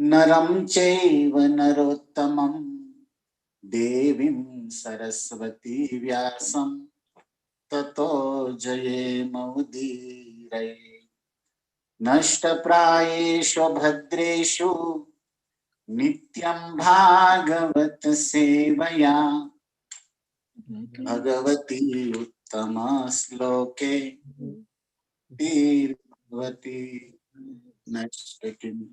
नरं चैव नरोत्तमं देवीं सरस्वती व्यासं ततो जयेमुदीरये। नष्टप्रायेषु भद्रेषु नित्यं भागवत सेवया भगवती उत्तम श्लोके भवती नष्टकिम्।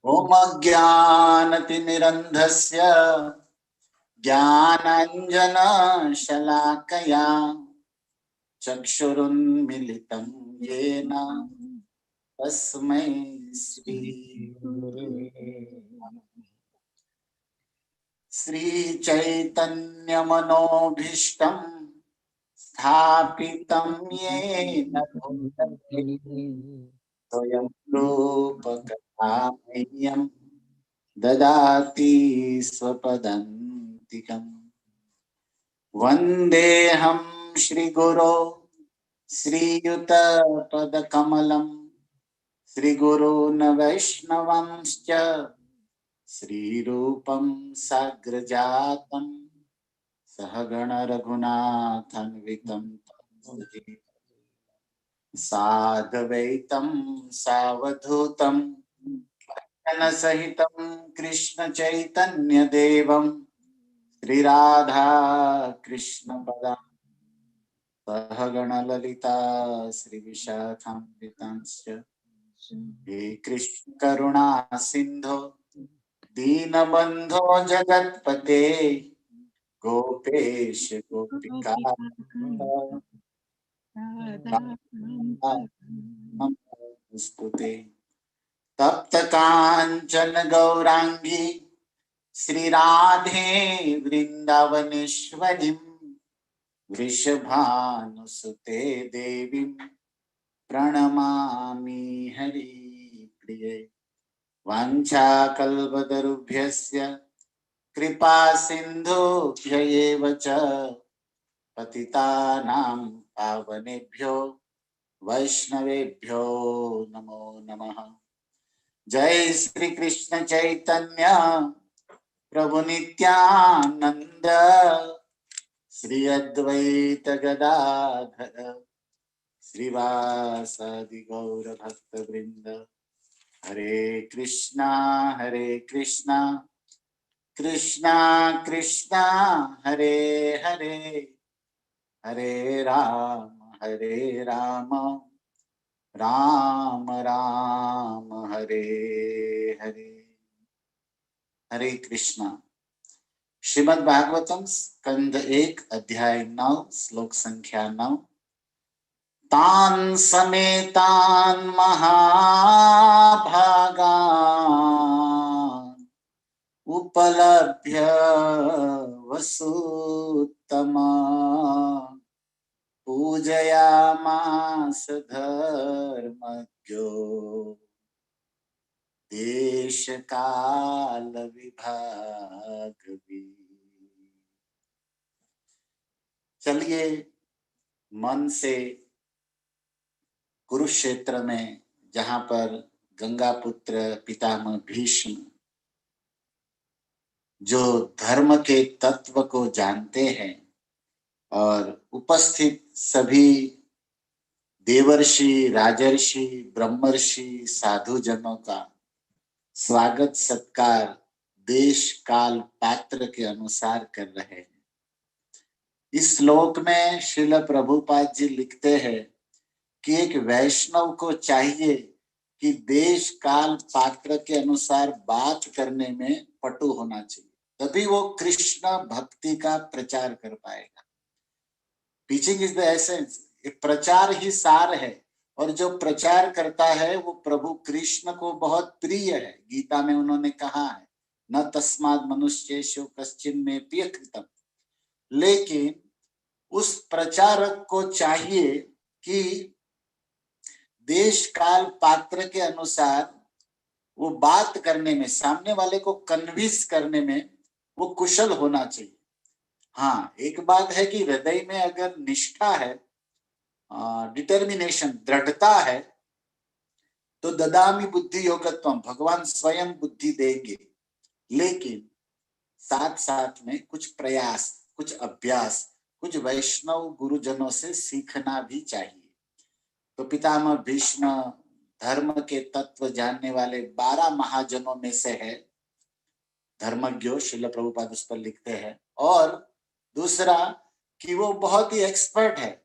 ओम अज्ञानतिमिरन्धस्य ज्ञानाञ्जनशलाकया चक्षुरुन्मिलितं येन तस्मै श्री श्रीचैतन्यमनोभीष्टं स्थापितं येन भूतले स्वयं रूपकथा मह्यं ददाति स्वपदान्तिकम्। वन्देऽहं श्रीगुरो श्रीयुतपदकमलं श्रीगुरून् वैष्णवंश्च श्रीरूपं साग्रजातं सहगण रघुनाथान्वितं साद्वैतं सावधूतं सहितं कृष्ण चैतन्य देवं श्रीराधा कृष्ण पदा सहगण ललिता श्रीविशाखान्वितांश्च हे कृष्ण करुणा सिंधो दीनबंधो जगत्पते गोपेश गोपिका नमोस्तुते। तप्त कांचन गौरांगी श्री राधे वृंदावनेश्वरी वृषभानुसुते देवी प्रणमामि हरिप्रिये। वाञ्छाकल्पतरुभ्यश्च कृपा सिन्धुभ्य एव च पतितानां पावनेभ्यो वैष्णवेभ्यो नमो नमः। जय श्री कृष्ण चैतन्य प्रभु नित्यानंद श्री अद्वैत गदाधर श्रीवासादि गौर भक्त वृंद। हरे कृष्णा कृष्णा कृष्णा हरे हरे हरे राम राम राम हरे हरे। हरे कृष्णा। श्रीमद् भागवतम स्कंद 1 अध्याय 9 श्लोक संख्या 9। तान् समेतान् महाभागान् उपलभ्य वसुत्तमा पूजयामास धर्मज्ञो देश काल विभाग भी। चलिए मन से कुरुक्षेत्र में जहां पर गंगा पुत्र पितामह भीष्म जो धर्म के तत्व को जानते हैं और उपस्थित सभी देवर्षि राजर्षि ब्रह्मर्षि साधु जनों का स्वागत सत्कार देश काल पात्र के अनुसार कर रहे हैं। इस श्लोक में श्रील प्रभुपाद जी लिखते हैं कि एक वैष्णव को चाहिए कि देश काल पात्र के अनुसार बात करने में पटु होना चाहिए, तभी वो कृष्ण भक्ति का प्रचार कर पाएगा। Teaching is the essence. प्रचार ही सार है और जो प्रचार करता है वो प्रभु कृष्ण को बहुत प्रिय है। गीता में उन्होंने कहा है न तस्माद् मनुष्येषु कश्चिन् मे प्रिय कृतम्। लेकिन उस प्रचारक को चाहिए कि देश काल पात्र के अनुसार वो बात करने में, सामने वाले को कन्विंस करने में वो कुशल होना चाहिए। हाँ, एक बात है कि हृदय में अगर निष्ठा है, डिटर्मिनेशन, दृढ़ता है, तो ददामि बुद्धि योगत्वम, भगवान स्वयं बुद्धि देंगे, लेकिन साथ साथ में कुछ प्रयास, कुछ अभ्यास, कुछ वैष्णव गुरुजनों से सीखना भी चाहिए। तो पितामह भीष्म धर्म के तत्व जानने वाले 12 महाजनों में से है, धर्मज्ञ श्रील प्रभुपाद उस पर लिखते हैं। और दूसरा कि वो बहुत ही एक्सपर्ट है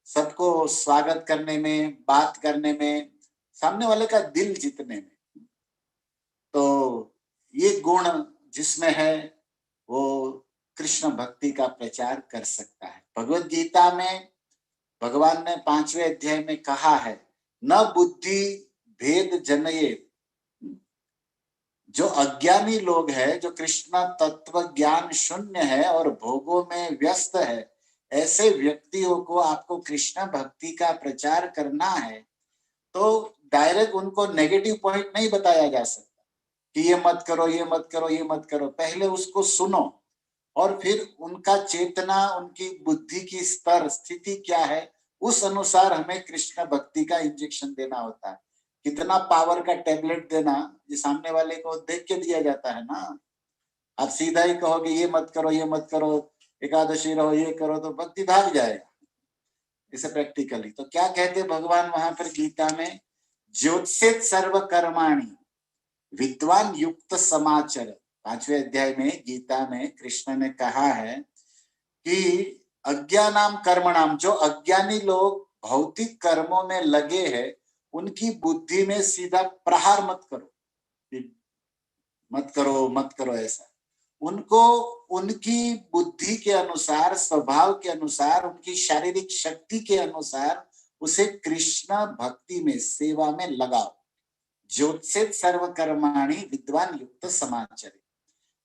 सबको स्वागत करने में, बात करने में, सामने वाले का दिल जीतने में। तो ये गुण जिसमें है वो कृष्ण भक्ति का प्रचार कर सकता है। भगवत गीता में भगवान ने 5वें अध्याय में कहा है, न बुद्धि भेद जनये, जो अज्ञानी लोग हैं, जो कृष्ण तत्व ज्ञान शून्य है और भोगों में व्यस्त है, ऐसे व्यक्तियों को आपको कृष्ण भक्ति का प्रचार करना है तो डायरेक्ट उनको नेगेटिव पॉइंट नहीं बताया जा सकता कि ये मत करो, ये मत करो, ये मत करो। पहले उसको सुनो और फिर उनका चेतना, उनकी बुद्धि की स्तर स्थिति क्या है, उस अनुसार हमें कृष्ण भक्ति का इंजेक्शन देना होता है। कितना पावर का टेबलेट देना, ये सामने वाले को देख के दिया जाता है ना। आप सीधा ही कहोगे ये मत करो, ये मत करो, एकादशी रहो, ये करो, तो भक्ति भाग जाएगा। इसे प्रैक्टिकली तो क्या कहते भगवान वहां पर गीता में, ज्योत्सेत सर्व कर्माणि विद्वान युक्त समाचर। 5वें अध्याय में गीता में कृष्ण ने कहा है कि अज्ञानाम कर्मणाम, जो अज्ञानी लोग भौतिक कर्मों में लगे हैं उनकी बुद्धि में सीधा प्रहार मत करो, मत करो मत करो ऐसा। उनको उनकी बुद्धि के अनुसार, स्वभाव के अनुसार, उनकी शारीरिक शक्ति के अनुसार उसे कृष्ण भक्ति में, सेवा में लगाओ। ज्योत्सेत सर्व कर्माणि विद्वान युक्त समाचरे।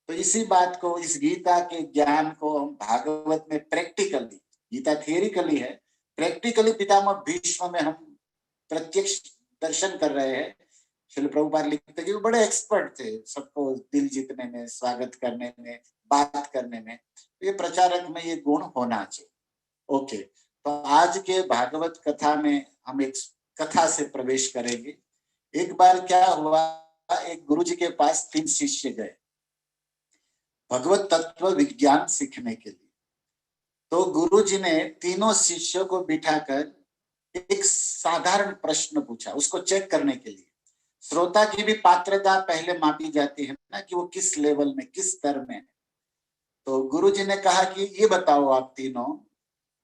तो इसी बात को, इस गीता के ज्ञान को हम भागवत में प्रैक्टिकली, गीता थियरिकली है, प्रैक्टिकली पितामह भीष्म में हम प्रत्यक्ष दर्शन कर रहे हैं। श्रील प्रभुपाद लिखते कि वो बड़े एक्सपर्ट थे सबको दिल जीतने में, स्वागत करने में, बात करने में। तो ये प्रचारक में ये गुण होना चाहिए। ओके, तो आज के भागवत कथा में हम एक कथा से प्रवेश करेंगे। एक बार क्या हुआ, एक गुरुजी के पास 3 शिष्य गए भगवत तत्व विज्ञान सीखने के लिए। तो गुरुजी ने तीनों शिष्यों को बिठाकर एक साधारण प्रश्न पूछा, उसको चेक करने के लिए। श्रोता की भी पात्रता पहले मापी जाती है ना, कि वो किस लेवल में, किस स्तर में। तो गुरुजी ने कहा कि ये बताओ आप तीनों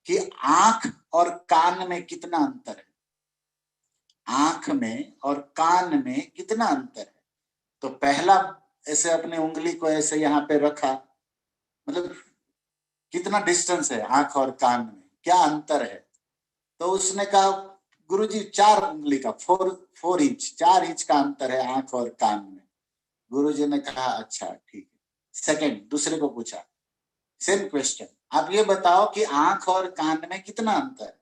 कि आंख और कान में कितना अंतर है, आंख में और कान में कितना अंतर है। तो पहला ऐसे अपने उंगली को ऐसे यहाँ पे रखा, मतलब कितना डिस्टेंस है आंख और कान में, क्या अंतर है। तो उसने कहा गुरुजी 4 उंगली का, 4 इंच, 4 इंच का अंतर है आंख और कान में। गुरुजी ने कहा अच्छा ठीक है। सेकंड, दूसरे को पूछा सेम क्वेश्चन, आप ये बताओ कि आंख और कान में कितना अंतर है।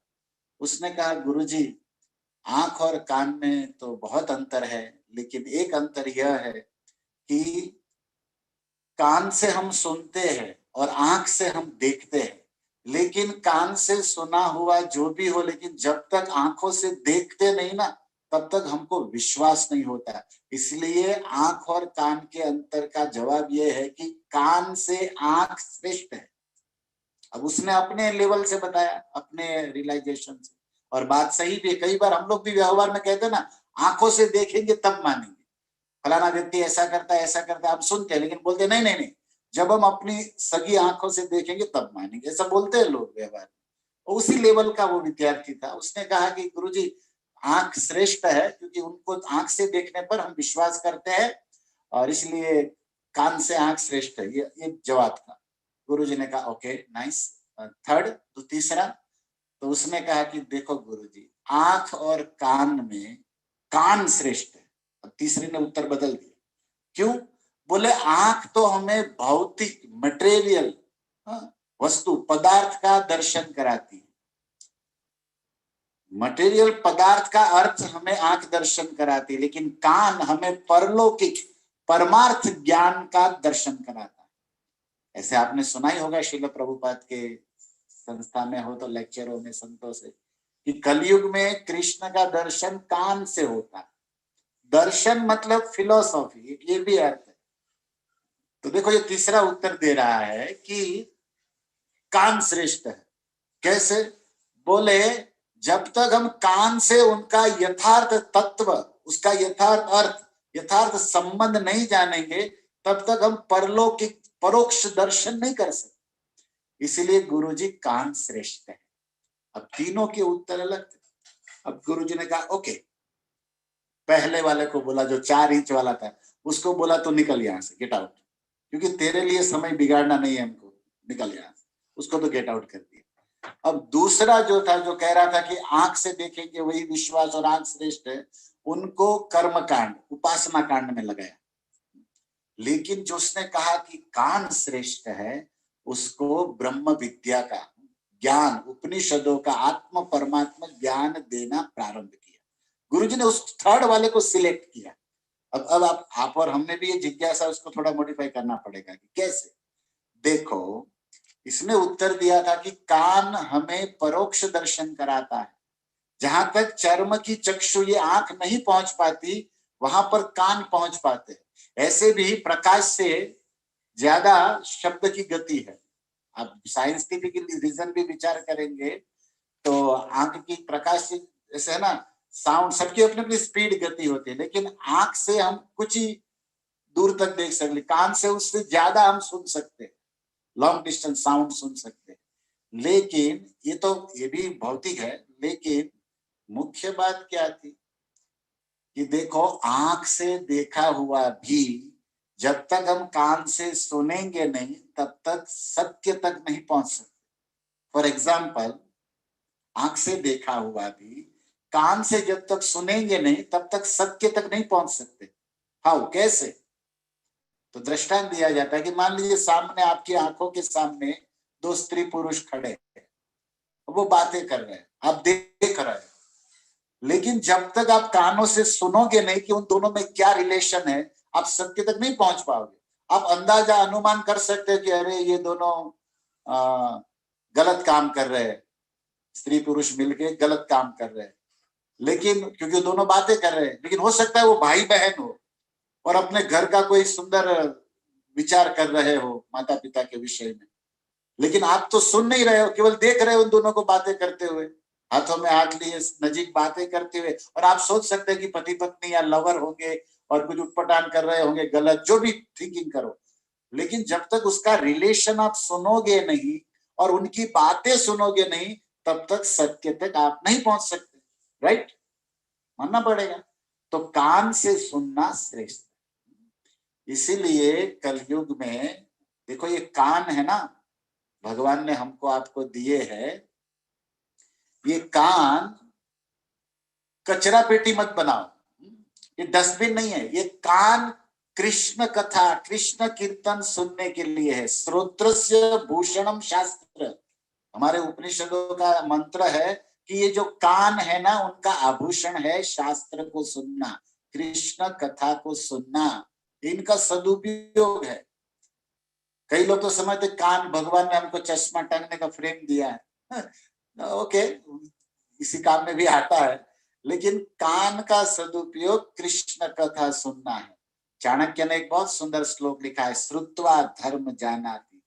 उसने कहा गुरुजी आंख और कान में तो बहुत अंतर है, लेकिन एक अंतर यह है कि कान से हम सुनते हैं और आंख से हम देखते हैं, लेकिन कान से सुना हुआ जो भी हो, लेकिन जब तक आंखों से देखते नहीं ना, तब तक हमको विश्वास नहीं होता। इसलिए आंख और कान के अंतर का जवाब यह है कि कान से आंख श्रेष्ठ है। अब उसने अपने लेवल से बताया, अपने रियलाइजेशन से, और बात सही भी है। कई बार हम लोग भी व्यवहार में कहते हैं ना, आंखों से देखेंगे तब मानेंगे, फलाना व्यक्ति ऐसा करता है, ऐसा करता है, हम सुनते हैं लेकिन बोलते नहीं नहीं नहीं, जब हम अपनी सगी आंखों से देखेंगे तब मानेंगे, ऐसा बोलते हैं लोग व्यवहार में। उसी लेवल का वो विद्यार्थी था। उसने कहा कि गुरुजी आंख श्रेष्ठ है, क्योंकि उनको आंख से देखने पर हम विश्वास करते हैं, और इसलिए कान से आंख श्रेष्ठ है। ये जवाब था। गुरुजी ने कहा ओके नाइस। थर्ड, तो तीसरा, तो उसने कहा कि देखो गुरुजी, आंख और कान में कान श्रेष्ठ है। अब तीसरे ने उत्तर बदल दिया, क्यों? बोले आंख तो हमें भौतिक मटेरियल वस्तु पदार्थ का दर्शन कराती है, मटेरियल पदार्थ का अर्थ हमें आंख दर्शन कराती है, लेकिन कान हमें परलौकिक परमार्थ ज्ञान का दर्शन कराता है। ऐसे आपने सुना ही होगा, श्रील प्रभुपाद के संस्था में हो तो लेक्चरों में संतों से, कि कलयुग में कृष्ण का दर्शन कान से होता है, दर्शन मतलब फिलोसॉफी, ये भी अर्थ है। तो देखो ये तीसरा उत्तर दे रहा है कि कान श्रेष्ठ है। कैसे? बोले जब तक हम कान से उनका यथार्थ तत्व, उसका यथार्थ अर्थ, यथार्थ संबंध नहीं जानेंगे, तब तक हम परलौकिक परोक्ष दर्शन नहीं कर सकते। इसीलिए गुरुजी कान श्रेष्ठ है। अब तीनों के उत्तर अलग थे। अब गुरुजी ने कहा ओके, पहले वाले को बोला जो 4 इंच वाला था, उसको बोला तो निकल यहां से, गेट आउट, क्योंकि तेरे लिए समय बिगाड़ना नहीं है हमको, निकल यहां से। उसको तो गेट आउट कर दिया। अब दूसरा जो था, जो कह रहा था कि आंख से देखेंगे वही विश्वास और आंख श्रेष्ठ है, उनको कर्म कांड, उपासना कांड में लगाया। लेकिन जो उसने कहा कि कान श्रेष्ठ है, उसको ब्रह्म विद्या का ज्ञान, उपनिषदों का आत्म परमात्मा ज्ञान देना प्रारंभ किया। गुरुजी ने उस थर्ड वाले को सिलेक्ट किया। अब आप और हमने भी ये जिज्ञासा उसको थोड़ा मॉडिफाई करना पड़ेगा कि कैसे। देखो इसने उत्तर दिया था कि कान हमें परोक्ष दर्शन कराता है। जहां तक चर्म की चक्षु, ये आंख नहीं पहुंच पाती, वहां पर कान पहुंच पाते हैं। ऐसे भी प्रकाश से ज्यादा शब्द की गति है। आप साइंटिफिक रीजन भी विचार करेंगे तो आंख की प्रकाश से, जैसे है ना, साउंड सबकी अपनी अपनी स्पीड गति होती है, लेकिन आंख से हम कुछ ही दूर तक देख सकते, कान से उससे ज्यादा हम सुन सकते हैं, लॉन्ग डिस्टेंस साउंड सुन सकते हैं। लेकिन ये भी भौतिक है, लेकिन मुख्य बात क्या थी कि देखो आंख से देखा हुआ भी जब तक हम कान से सुनेंगे नहीं, तब तक सत्य तक नहीं पहुंच सकते। फॉर एग्जाम्पल, आंख से देखा हुआ भी कान से जब तक सुनेंगे नहीं, तब तक सत्य तक नहीं पहुंच सकते। हाउ, कैसे? तो दृष्टांत दिया जाता है कि मान लीजिए सामने, आपकी आंखों के सामने 2 स्त्री पुरुष खड़े हैं, वो बातें कर रहे हैं, आप देख रहे हैं, लेकिन जब तक आप कानों से सुनोगे नहीं कि उन दोनों में क्या रिलेशन है, आप सत्य तक नहीं पहुंच पाओगे। आप अंदाजा, अनुमान कर सकते हो कि अरे ये दोनों गलत काम कर रहे हैं, स्त्री पुरुष मिलके गलत काम कर रहे हैं, लेकिन क्योंकि दोनों बातें कर रहे हैं, लेकिन हो सकता है वो भाई बहन हो और अपने घर का कोई सुंदर विचार कर रहे हो माता पिता के विषय में, लेकिन आप तो सुन नहीं रहे हो, केवल देख रहे हो उन दोनों को बातें करते हुए, हाथों में हाथ लिए नजीक बातें करते हुए, और आप सोच सकते हैं कि पति पत्नी या लवर होंगे और कुछ उटपटांग कर रहे होंगे, गलत, जो भी थिंकिंग करो। लेकिन जब तक उसका रिलेशन आप सुनोगे नहीं और उनकी बातें सुनोगे नहीं, तब तक सत्य तक आप नहीं पहुंच सकते। राइट, मानना पड़ेगा। तो कान से सुनना श्रेष्ठ। इसीलिए कलयुग में देखो, ये कान है ना, भगवान ने हमको आपको दिए हैं, ये कान कचरा पेटी मत बनाओ, ये डस्टबिन नहीं है। ये कान कृष्ण कथा, कृष्ण कीर्तन सुनने के लिए है। श्रोत्रस्य भूषणम शास्त्र, हमारे उपनिषदों का मंत्र है कि ये जो कान है ना, उनका आभूषण है शास्त्र को सुनना, कृष्ण कथा को सुनना, इनका सदुपयोग है। कई लोग तो समझते कान, भगवान ने हमको चश्मा टांगने का फ्रेम दिया है। ओके, इसी काम में भी आता है, लेकिन कान का सदुपयोग कृष्ण कथा सुनना है। चाणक्य ने एक बहुत सुंदर श्लोक लिखा है, श्रुत्वा धर्म जानाति,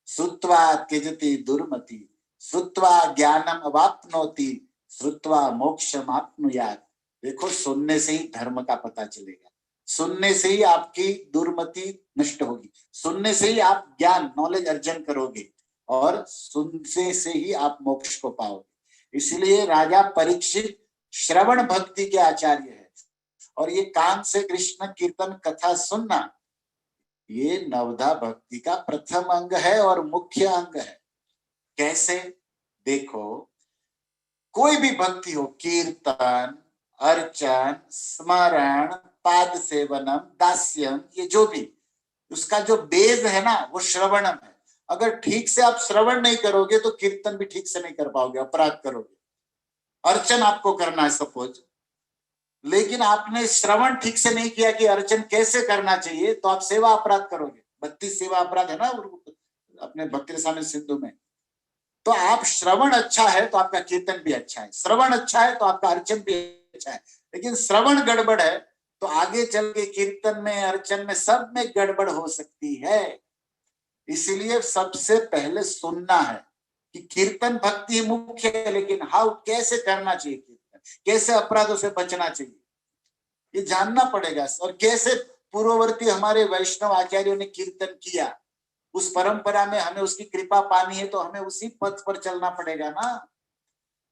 श्रुत्वा त्यजति दुर्मति, श्रुत्वा ज्ञानम अवाप्नोति, श्रुत्वा मोक्षम आप्नुयात्। देखो, सुनने से ही धर्म का पता चलेगा, सुनने से ही आपकी दुर्मति नष्ट होगी, सुनने से ही आप ज्ञान, नॉलेज अर्जन करोगे, और सुनने से ही आप मोक्ष को पाओगे। इसलिए राजा परीक्षित श्रवण भक्ति के आचार्य है, और ये कान से कृष्ण कीर्तन कथा सुनना, ये नवधा भक्ति का प्रथम अंग है और मुख्य अंग है। कैसे? देखो, कोई भी भक्ति हो, कीर्तन, अर्चन, स्मरण, पाद सेवनम, दास्यम, ये जो भी, उसका जो बेस है ना, वो श्रवणम है। अगर ठीक से आप श्रवण नहीं करोगे तो कीर्तन भी ठीक से नहीं कर पाओगे, अपराध करोगे। अर्चन आपको करना है सपोज, लेकिन आपने श्रवण ठीक से नहीं किया कि अर्चन कैसे करना चाहिए, तो आप सेवा अपराध करोगे। 32 सेवा अपराध है ना अपने भक्ति रसायन सिंधु में। तो आप श्रवण अच्छा है तो आपका कीर्तन भी अच्छा है, श्रवण अच्छा है तो आपका अर्चन भी अच्छा है, लेकिन श्रवण गड़बड़ है तो आगे चल के कीर्तन में, अर्चन में, सब में गड़बड़ हो सकती है। इसीलिए सबसे पहले सुनना है कि कीर्तन भक्ति मुख्य है, लेकिन हाउ, कैसे करना चाहिए कीर्तन, कैसे अपराधों से बचना चाहिए, ये जानना पड़ेगा। और कैसे पूर्ववर्ती हमारे वैष्णव आचार्यों ने कीर्तन किया, उस परंपरा में हमें उसकी कृपा पानी है, तो हमें उसी पथ पर चलना पड़ेगा ना।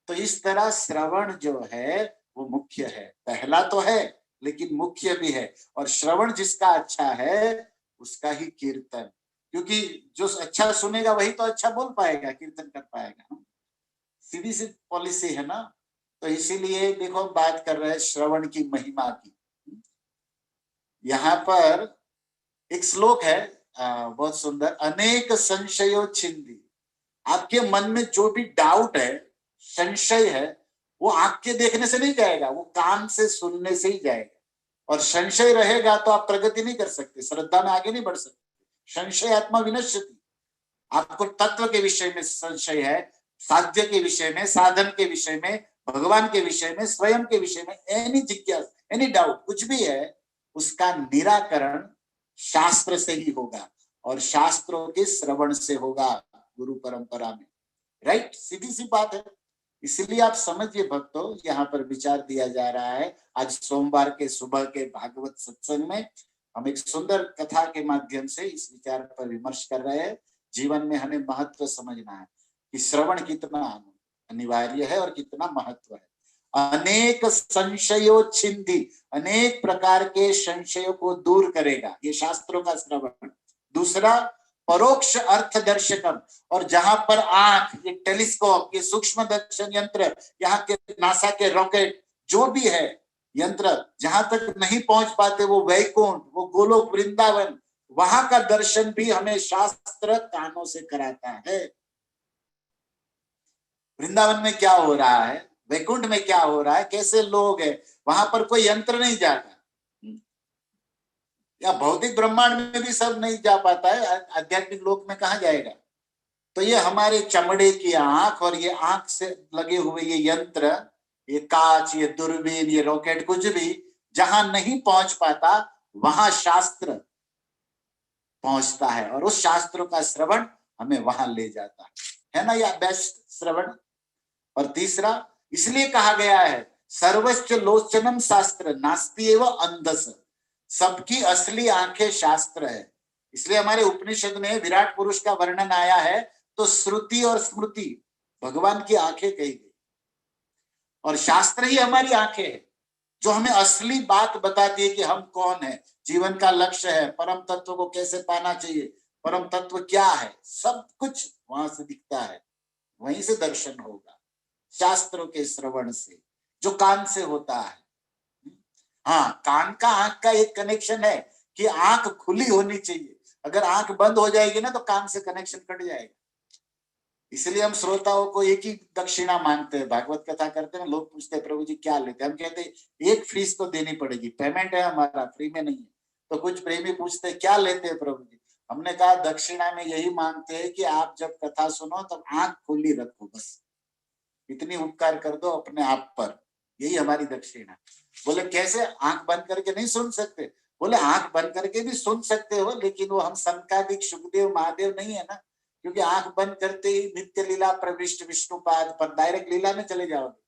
तो इस तरह श्रवण जो है वो मुख्य है, पहला तो है लेकिन मुख्य भी है। और श्रवण जिसका अच्छा है उसका ही कीर्तन, क्योंकि जो अच्छा सुनेगा वही तो अच्छा बोल पाएगा, कीर्तन कर पाएगा। सीधी सी पॉलिसी है ना। तो इसीलिए देखो, बात कर रहे हैं श्रवण की महिमा की। यहाँ पर एक श्लोक है बहुत सुंदर, अनेक संशयो छिंदी। आपके मन में जो भी डाउट है, संशय है, वो आंख के देखने से नहीं जाएगा, वो कान से सुनने से ही जाएगा। और संशय रहेगा तो आप प्रगति नहीं कर सकते, श्रद्धा में आगे नहीं बढ़ सकते। संशय आत्मा विनश्यति। आपको तत्व के विषय में संशय है, साध्य के विषय में, साधन के विषय में, भगवान के विषय में, स्वयं के विषय में, एनी जिज्ञासा, एनी डाउट, कुछ भी है, उसका निराकरण शास्त्र से ही होगा, और शास्त्रों के श्रवण से होगा, गुरु परंपरा में। राइट, सीधी सी बात है। इसलिए आप समझिए भक्तों, यहाँ पर विचार दिया जा रहा है। आज सोमवार के सुबह के भागवत सत्संग में हम एक सुंदर कथा के माध्यम से इस विचार पर विमर्श कर रहे हैं। जीवन में हमें महत्व समझना है कि श्रवण कितना अनिवार्य है और कितना महत्व है। अनेक संशयों छिंदी, अनेक प्रकार के संशयों को दूर करेगा ये शास्त्रों का श्रवण। दूसरा, परोक्ष अर्थ दर्शकम, और जहां पर आंख, ये टेलीस्कोप, ये सूक्ष्म दर्शन यंत्र, यहाँ के नासा के रॉकेट, जो भी है यंत्र, जहां तक नहीं पहुंच पाते, वो वैकुंठ, वो गोलोक वृंदावन, वहां का दर्शन भी हमें शास्त्र कानों से कराता है। वृंदावन में क्या हो रहा है, वैकुंठ में क्या हो रहा है, कैसे लोग हैं, वहां पर कोई यंत्र नहीं जाता। या भौतिक ब्रह्मांड में भी सब नहीं जा पाता है, आध्यात्मिक लोक में कहाँ जाएगा। तो ये हमारे चमड़े की आंख और ये आंख से लगे हुए ये यंत्र, ये कांच, ये दूरबीन, ये रॉकेट, कुछ भी जहां नहीं पहुंच पाता वहां शास्त्र पहुंचता है, और उस शास्त्रों का श्रवण हमें वहां ले जाता है ना, यह बेस्ट श्रवण। और तीसरा, इसलिए कहा गया है सर्वश्च लोचनम शास्त्र नास्ति एव अंधस, सबकी असली आंखें शास्त्र है। इसलिए हमारे उपनिषद में विराट पुरुष का वर्णन आया है, तो श्रुति और स्मृति भगवान की आंखें कही गई, और शास्त्र ही हमारी आंखें है, जो हमें असली बात बताती है कि हम कौन है, जीवन का लक्ष्य है, परम तत्व को कैसे पाना चाहिए, परम तत्व क्या है, सब कुछ वहां से दिखता है, वहीं से दर्शन होगा, शास्त्रों के श्रवण से, जो कान से होता है। हाँ, कान का आंख का एक कनेक्शन है कि आंख खुली होनी चाहिए, अगर आंख बंद हो जाएगी ना तो कान से कनेक्शन कट जाएगा। इसलिए हम श्रोताओं को एक ही दक्षिणा मांगते हैं, भागवत कथा करते हैं, लोग पूछते हैं प्रभु जी क्या लेते हैं, हम कहते हैं एक फीस तो देनी पड़ेगी, पेमेंट है हमारा, फ्री में नहीं है। तो कुछ प्रेमी पूछते हैं क्या लेते हैं प्रभु जी, हमने कहा दक्षिणा में यही मांगते हैं कि आप जब कथा सुनो तब आंख खुली रखो, बस इतनी उपकार कर दो अपने आप पर, यही हमारी दक्षिणा। बोले कैसे, आंख बंद करके नहीं सुन सकते? बोले आंख बंद करके भी सुन सकते हो, लेकिन वो हम संकादिक सुखदेव महादेव नहीं है ना, क्योंकि आंख बंद करते ही नित्य लीला प्रविष्ट विष्णुपाद पर डायरेक्ट लीला में चले जाओगे,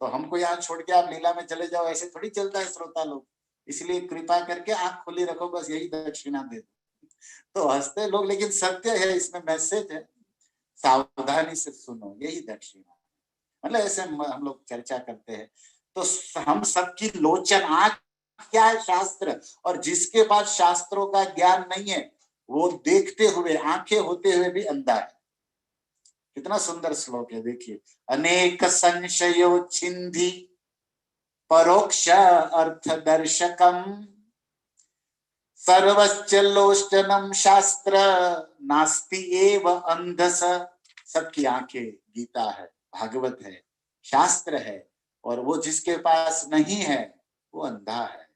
तो हमको यहाँ छोड़ के आप लीला में चले जाओ, ऐसे थोड़ी चलता है श्रोता लोग। इसलिए कृपा करके आंख खुली रखो, बस यही दक्षिणा दे दो। तो हंसते लोग, लेकिन सत्य है, इसमें मैसेज है, सावधानी से सुनो, यही दक्षिणा। मतलब ऐसे हम लोग चर्चा करते हैं। तो हम सबकी लोचन आंख क्या है, शास्त्र, और जिसके पास शास्त्रों का ज्ञान नहीं है वो देखते हुए, आंखें होते हुए भी अंधा है। कितना सुंदर श्लोक है, देखिए, अनेक संशयो छिंदी परोक्ष अर्थ दर्शकम सर्वश्च लोचनम शास्त्र नास्ति एव अंधस। सबकी आंखें गीता है, भागवत है, शास्त्र है, और वो जिसके पास नहीं है वो अंधा है।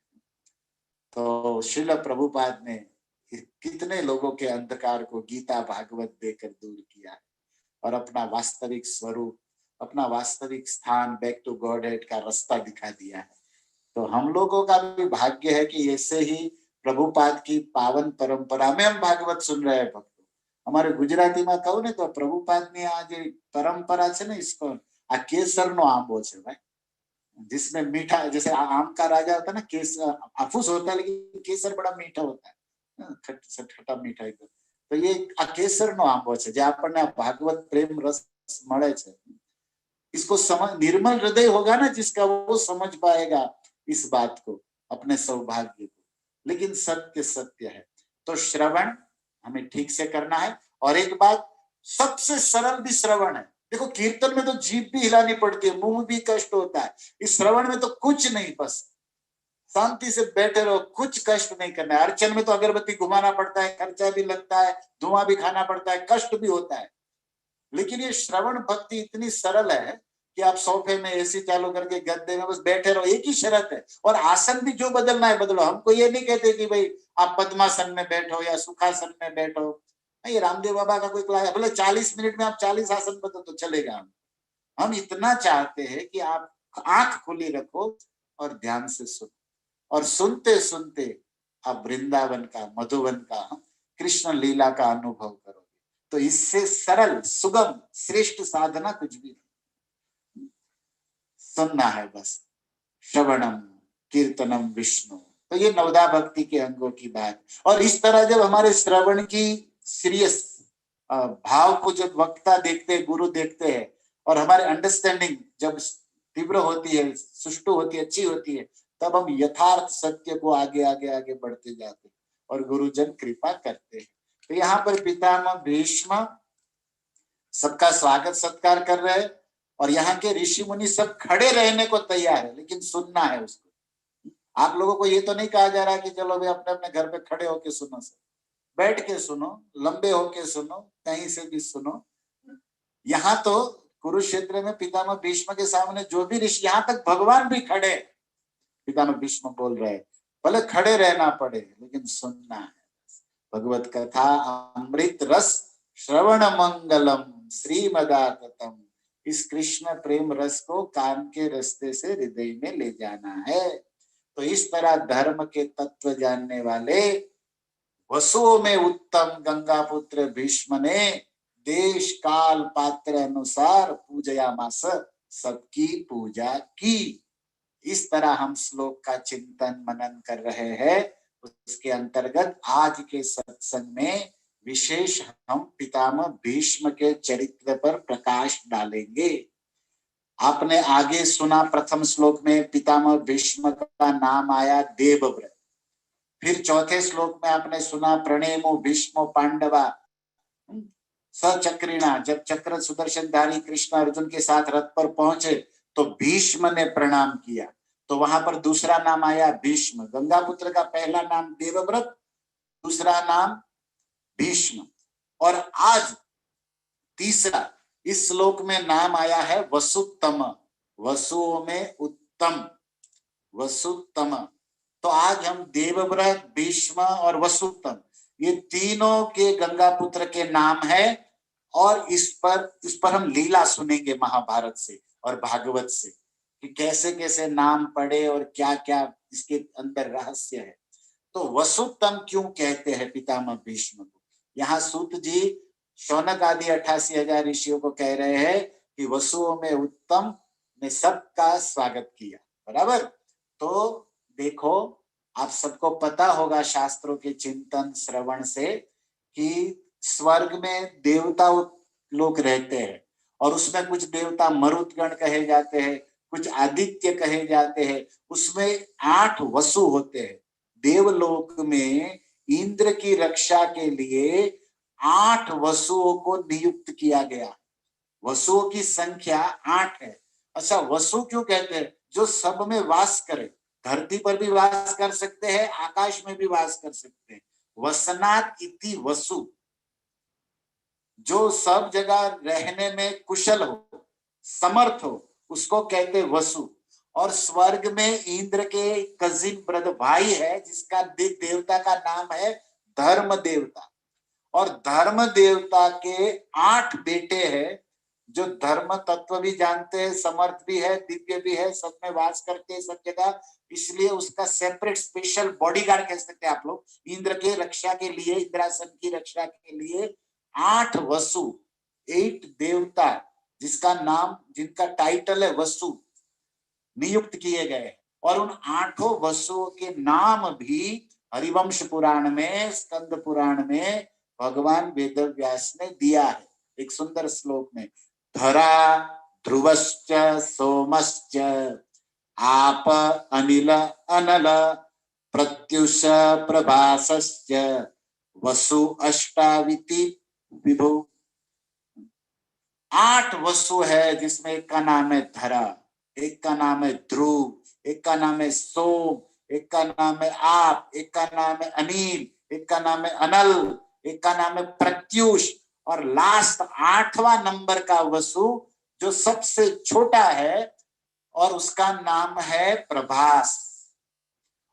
तो श्रील प्रभुपाद ने कितने लोगों के अंधकार को गीता भागवत देकर दूर किया है, और अपना वास्तविक स्वरूप, अपना वास्तविक स्थान, बैक टू गॉड हेड का रास्ता दिखा दिया है। तो हम लोगों का भी भाग्य है कि ऐसे ही प्रभुपाद की पावन परंपरा में हम भागवत सुन रहे हैं भक्तों। हमारे गुजराती में कहूं ने तो प्रभुपाद ने आज परंपरा છે ને इसको आ केसर नो आंबो છે भाई, जिसमें मीठा, जैसे आम का राजा होता है ना, केसर आफूस होता है लेकिन केसर बड़ा मीठा होता है, खट्टा मीठा एकदम। तो ये आ केसर नो आंबो છે જે આપણને भागवत प्रेम रस મળે છે। इसको समझ, निर्मल हृदय होगा ना जिसका, वो समझ पाएगा इस बात को, अपने सौभाग्य को। लेकिन सत्य सत्य है, तो श्रवण हमें ठीक से करना है। और एक बात, सबसे सरल भी श्रवण है। देखो कीर्तन में तो जीभ भी हिलानी पड़ती है, मुंह भी कष्ट होता है, इस श्रवण में तो कुछ नहीं, बस शांति से बैठे रहो, कुछ कष्ट नहीं करना है। अर्चन में तो अगरबत्ती घुमाना पड़ता है, खर्चा भी लगता है, धुआं भी खाना पड़ता है, कष्ट भी होता है। लेकिन ये श्रवण भक्ति इतनी सरल है कि आप सोफे में एसी चालू करके गद्दे में बस बैठे रहो, एक ही शर्त है। और आसन भी जो बदलना है बदलो, हमको ये नहीं कहते कि भाई आप पद्मासन में बैठो या सुखासन में बैठो, नहीं, रामदेव बाबा का कोई क्लास, बोले 40 मिनट में आप 40 आसन बदलो तो चलेगा। हम इतना चाहते हैं कि आप आंख खुली रखो और ध्यान से सुनो, और सुनते सुनते आप वृंदावन का, मधुवन का, कृष्ण लीला का अनुभव करोगे। तो इससे सरल, सुगम, श्रेष्ठ साधना कुछ भी नहीं। सुनना है बस, श्रवणम कीर्तनम विष्णु। तो ये नवदा भक्ति के अंगों की बात। और इस तरह जब हमारे श्रवण की सीरियस भाव को जब वक्ता देखते, गुरु देखते हैं, और हमारे अंडरस्टैंडिंग जब तीव्र होती है, सुष्टु होती है, अच्छी होती है, तब हम यथार्थ सत्य को आगे आगे आगे बढ़ते जाते हैं और गुरुजन कृपा करते हैं। तो यहाँ पर पितामह भीष्म सबका स्वागत सत्कार कर रहे हैं, और यहाँ के ऋषि मुनि सब खड़े रहने को तैयार है, लेकिन सुनना है उसको। आप लोगों को ये तो नहीं कहा जा रहा कि चलो भाई अपने अपने घर पे खड़े होके सुनो, सब बैठ के सुनो, लंबे होके सुनो, कहीं से भी सुनो। यहाँ तो कुरुक्षेत्र में पितामह भीष्म के सामने जो भी ऋषि, यहाँ तक भगवान भी खड़े, पितामह भीष्म बोल रहे, भले खड़े रहना पड़े लेकिन सुनना है। भगवत कथा अमृत रस श्रवण मंगलम श्रीमदाततम। इस कृष्ण प्रेम रस को कान के रास्ते से हृदय में ले जाना है। तो इस तरह धर्म के तत्व जानने वाले वसुओं में उत्तम गंगापुत्र भीष्म ने देश काल पात्र अनुसार पूजयामास, सबकी पूजा की। इस तरह हम श्लोक का चिंतन मनन कर रहे हैं। उसके अंतर्गत आज के सत्संग में विशेष हम पितामह भीष्म के चरित्र पर प्रकाश डालेंगे। आपने आगे सुना, प्रथम श्लोक में पितामह भीष्म का नाम आया देवव्रत। फिर चौथे श्लोक में आपने सुना प्रणेमो भीष्मो पांडवा सचक्रिणा। जब चक्र सुदर्शनधारी कृष्ण अर्जुन के साथ रथ पर पहुंचे तो भीष्म ने प्रणाम किया, तो वहां पर दूसरा नाम आया भीष्म। गंगापुत्र का पहला नाम देवव्रत, दूसरा नाम भीष्म। और आज तीसरा इस श्लोक में नाम आया है वसुत्तम, वसुओं में उत्तम, वसुत्तम। तो आज हम देवव्रत, भीष्म और वसुत्तम, ये तीनों के गंगापुत्र के नाम है। और इस पर हम लीला सुनेंगे महाभारत से और भागवत से कि कैसे कैसे नाम पड़े और क्या क्या इसके अंदर रहस्य है। तो वसुत्तम क्यों कहते हैं पितामह भीष्म को? यहाँ सूत जी शौनक आदि 88,000 ऋषियों को कह रहे हैं कि वसुओं में उत्तम ने सबका स्वागत किया, बराबर। तो देखो, आप सबको पता होगा शास्त्रों के चिंतन श्रवण से कि स्वर्ग में देवता लोग रहते हैं, और उसमें कुछ देवता मरुतगण कहे जाते हैं, कुछ आदित्य कहे जाते हैं, उसमें 8 वसु होते हैं। देवलोक में इंद्र की रक्षा के लिए 8 वसुओं को नियुक्त किया गया। वसुओं की संख्या 8 है। अच्छा, वसु क्यों कहते हैं? जो सब में वास करे, धरती पर भी वास कर सकते हैं, आकाश में भी वास कर सकते हैं। वसनात् इति वसु, जो सब जगह रहने में कुशल हो, समर्थ हो, उसको कहते वसु। और स्वर्ग में इंद्र के कजिन ब्रदर भाई है, जिसका देवता का नाम है धर्म देवता। और धर्म देवता के 8 बेटे हैं, जो धर्म तत्व भी जानते हैं, समर्थ भी है, दिव्य भी है, सब में वास करते हैं सब जगह, इसलिए उसका सेपरेट स्पेशल बॉडीगार्ड कह सकते हैं आप लोग। इंद्र के रक्षा के लिए, इंद्रासन की रक्षा के लिए 8 वसु, 8 देवता जिसका नाम, जिनका टाइटल है वसु, नियुक्त किए गए। और उन 8 वसुओं के नाम भी हरिवंश पुराण में, स्कंद पुराण में भगवान वेदव्यास ने दिया है एक सुंदर श्लोक में। धरा ध्रुवश्च सोमश्च आप अनिल अनल प्रत्युष प्रभासश्च वसु अष्टाविति विभु। 8 वसु है, जिसमें एक का नाम है धरा, एक का नाम है ध्रुव, एक का नाम है सोम, एक का नाम है आप, एक का नाम है अनिल, एक का नाम है अनल, एक का नाम है प्रत्युष, और लास्ट 8वां नंबर का वसु जो सबसे छोटा है, और उसका नाम है प्रभास,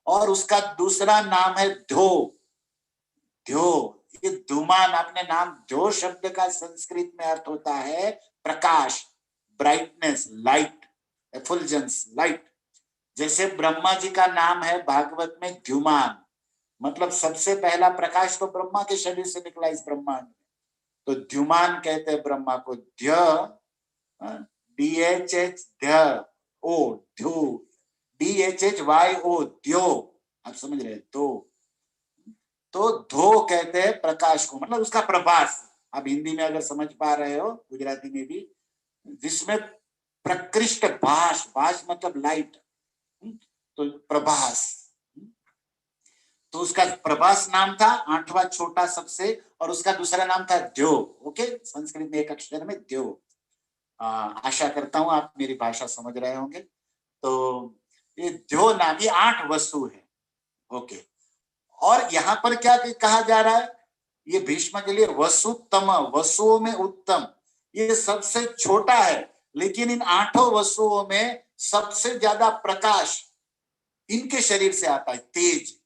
और उसका दूसरा नाम है ध्यो। ध्यो, ये धूमान, अपने नाम ध्यो शब्द का संस्कृत में अर्थ होता है प्रकाश, ब्राइटनेस, लाइट, एफुल्जेंस, लाइट। जैसे ब्रह्मा जी का नाम है भागवत में द्युमान, मतलब सबसे पहला प्रकाश तो ब्रह्मा के शरीर से निकला इस ब्रह्मांड में, तो द्युमान कहते हैं ब्रह्मा को। ध्य, DHH ध्य, ओ ध्यो, DHHYO ध्यो, आप समझ रहे हैं? तो धो कहते हैं प्रकाश को, मतलब उसका प्रभास। आप हिंदी में अगर समझ पा रहे हो, गुजराती में भी, जिसमें प्रकृष्ट भास, भास मतलब लाइट, तो प्रभास, तो उसका प्रभास नाम था, 8वां छोटा सबसे, और उसका दूसरा नाम था ध्यो। ओके, संस्कृत में एक अक्षर में ध्यो। आशा करता हूं आप मेरी भाषा समझ रहे होंगे। तो ये ध्यो नाम, ये 8 वसु है। ओके, और यहाँ पर क्या कहा जा रहा है, ये भीष्म के लिए वसुतम, वसुओं में उत्तम, ये सबसे छोटा है, लेकिन इन 8 वसुओं में सबसे ज्यादा प्रकाश इनके शरीर से आता है, तेज,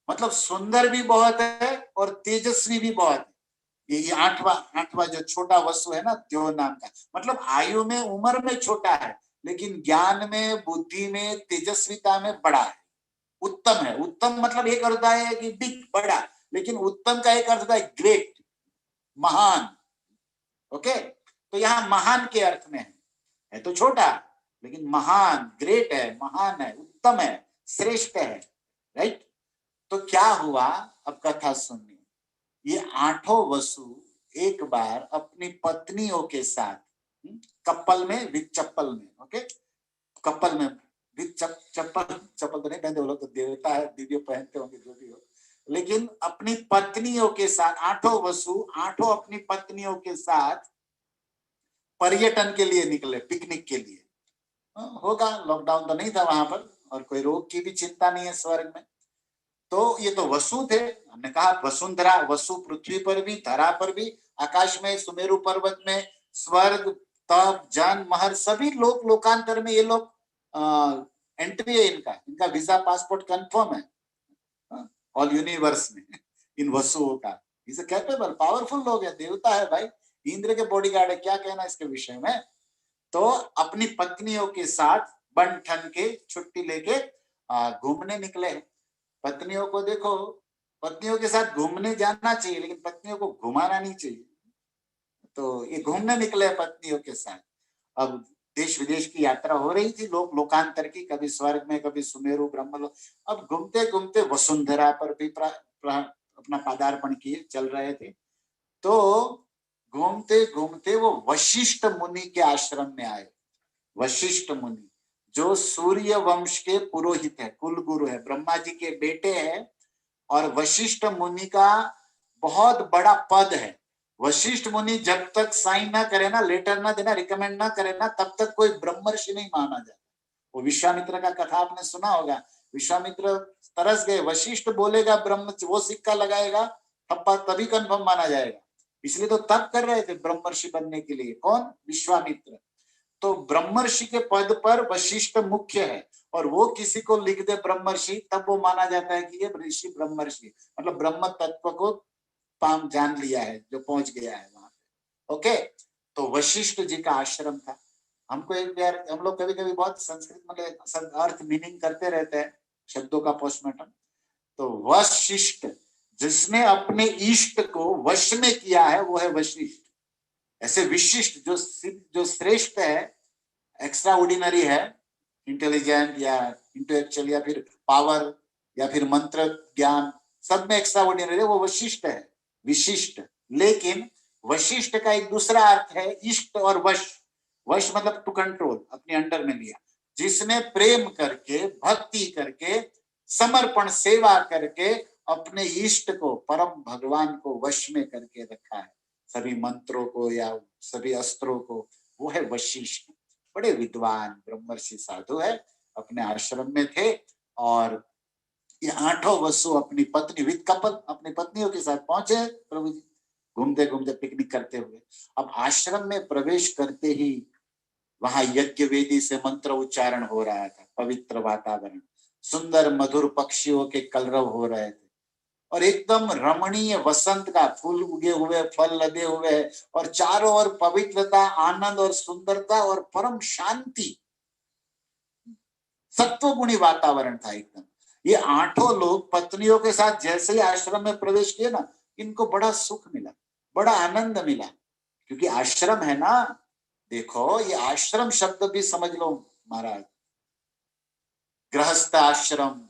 मतलब सुंदर भी बहुत है और तेजस्वी भी बहुत है। ये 8वां जो छोटा वसु है ना, त्यो नाम का, मतलब आयु में, उम्र में छोटा है, लेकिन ज्ञान में, बुद्धि में, तेजस्विता में बड़ा है, उत्तम है। उत्तम मतलब एक अर्थ है कि बिग, बड़ा, लेकिन उत्तम का एक अर्थ है ग्रेट, महान। ओके, तो यहाँ महान के अर्थ में है तो छोटा, लेकिन महान, ग्रेट है, महान है, उत्तम है, श्रेष्ठ है, राइट। तो क्या हुआ, अब कथा सुनिए। ये 8 वसु एक बार अपनी पत्नियों के साथ, कपल में, विद चप्पल में, ओके, कपल में विद चप्पल, चप्पल तो नहीं पहनते वो लोग, तो देवता है, दिव्य पहनते होंगे जो भी हो, लेकिन अपनी पत्नियों के साथ 8 वसु, 8 अपनी पत्नियों के साथ पर्यटन के लिए निकले, पिकनिक के लिए। होगा, लॉकडाउन तो नहीं था वहां पर, और कोई रोग की भी चिंता नहीं है स्वर्ग में। तो ये तो वसु थे, हमने कहा वसुंधरा, वसु पृथ्वी पर भी, धरा पर भी, आकाश में, सुमेरु पर्वत में, स्वर्ग, तप, जन, महर, सभी लोक लोकांतर में ये लोग एंट्री है इनका, इनका वीजा पासपोर्ट कंफर्म है ऑल यूनिवर्स में इन वसुओं का। इसे कैपेबल, पावरफुल लोग है, देवता है भाई, इंद्र के बॉडीगार्ड है, क्या कहना इसके विषय में। तो अपनी पत्नियों के साथ बन ठन के छुट्टी लेके घूमने निकले हैं। पत्नियों को देखो, पत्नियों के साथ घूमने जाना चाहिए, लेकिन पत्नियों को घुमाना नहीं चाहिए। तो ये घूमने निकले पत्नियों के साथ। अब देश विदेश की यात्रा हो रही थी, लोक लोकांतर की, कभी स्वर्ग में, कभी सुमेरु ब्रह्मलोक। अब घूमते घूमते वसुंधरा पर भी अपना पदार्पण किए, चल रहे थे। तो घूमते घूमते वो वशिष्ठ मुनि के आश्रम में आए। वशिष्ठ मुनि जो सूर्य वंश के पुरोहित है, कुल गुरु है, ब्रह्मा जी के बेटे हैं, और वशिष्ठ मुनि का बहुत बड़ा पद है। वशिष्ठ मुनि जब तक साइन ना करे ना, लेटर ना देना, रिकमेंड ना करे ना, तब तक कोई ब्रह्मर्षि नहीं माना जाता। वो विश्वामित्र का कथा आपने सुना होगा, विश्वामित्र तरस गए, वशिष्ठ बोलेगा ब्रह्म, वो सिक्का लगाएगा तभी कंफर्म माना जाएगा। इसलिए तो तप कर रहे थे ब्रह्मर्षि बनने के लिए, कौन? विश्वामित्र। तो ब्रह्मर्षि के पद पर वशिष्ठ मुख्य है, और वो किसी को लिख दे ब्रह्मर्षि, तब वो माना जाता है कि ये ऋषि ब्रह्मर्षि, मतलब ब्रह्म तत्व को पाम जान लिया है, जो पहुंच गया है वहां पे। ओके, तो वशिष्ठ जी का आश्रम था। हमको एक बार, हम लोग कभी कभी बहुत संस्कृत मतलब अर्थ मीनिंग करते रहते हैं शब्दों का पोस्टमार्टम। तो वशिष्ठ, जिसने अपने इष्ट को वश में किया है वो है वशिष्ठ। ऐसे विशिष्ट जो श्रेष्ठ है, एक्स्ट्रा ऑर्डिनरी है, इंटेलिजेंट या इंटेलेक्चुअल या फिर पावर या फिर मंत्र ज्ञान, सब में एक्स्ट्रा ऑर्डिनरी है, वो वशिष्ठ है, विशिष्ट। लेकिन वशिष्ठ का एक दूसरा अर्थ है इष्ट और वश। वश मतलब टू कंट्रोल, अपने अंडर में लिया। जिसने प्रेम करके, भक्ति करके, समर्पण सेवा करके अपने इष्ट को, परम भगवान को वश में करके रखा है, सभी मंत्रों को या सभी अस्त्रों को, वो है वशिष्ठ। बड़े विद्वान ब्रह्मर्षि साधु है, अपने आश्रम में थे। और ये 8 वसु अपनी पत्नी विद कपल, अपनी पत्नियों के साथ पहुंचे प्रभु जी, घूमते घूमते पिकनिक करते हुए। अब आश्रम में प्रवेश करते ही वहां यज्ञ वेदी से मंत्र उच्चारण हो रहा था, पवित्र वातावरण, सुंदर मधुर पक्षियों के कलरव हो रहे थे, और एकदम रमणीय वसंत का फूल उगे हुए, फल लगे हुए, और चारों ओर पवित्रता, आनंद और सुंदरता और परम शांति, सत्वगुणी वातावरण था एकदम। ये 8 लोग पत्नियों के साथ जैसे ही आश्रम में प्रवेश किए ना, इनको बड़ा सुख मिला, बड़ा आनंद मिला। क्योंकि आश्रम है ना, देखो ये आश्रम शब्द भी समझ लो महाराज, गृहस्थ आश्रम,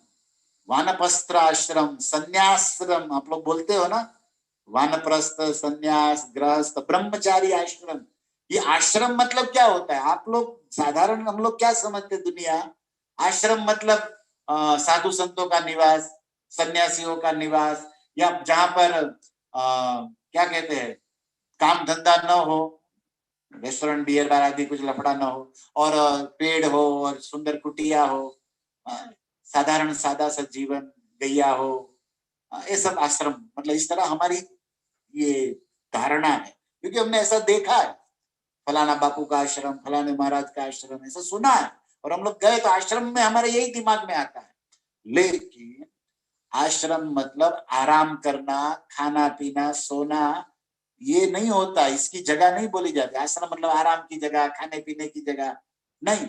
वानप्रस्थ आश्रम, संन्याश्रम, आप लोग बोलते हो ना, वानप्रस्थ, संन्यास, गृहस्थ, ब्रह्मचारी आश्रम। ये आश्रम मतलब क्या होता है? आप लोग साधारण, हम लोग क्या समझते दुनिया, आश्रम मतलब साधु संतों का निवास, सन्यासियों का निवास, या जहां पर क्या कहते हैं, काम धंधा न हो, रेस्टोरेंट बियर बार आदि कुछ लफड़ा न हो, और पेड़ हो और सुंदर कुटिया हो, साधारण सादा सा जीवन, गैया हो, ये सब आश्रम मतलब, इस तरह हमारी ये धारणा है। क्योंकि हमने ऐसा देखा है, फलाना बापू का आश्रम, फलाने महाराज का आश्रम, ऐसा सुना है, और हम लोग गए तो आश्रम में हमारे यही दिमाग में आता है। लेकिन आश्रम मतलब आराम करना, खाना पीना, सोना, ये नहीं होता, इसकी जगह नहीं बोली जाती। आश्रम मतलब आराम की जगह, खाने पीने की जगह नहीं।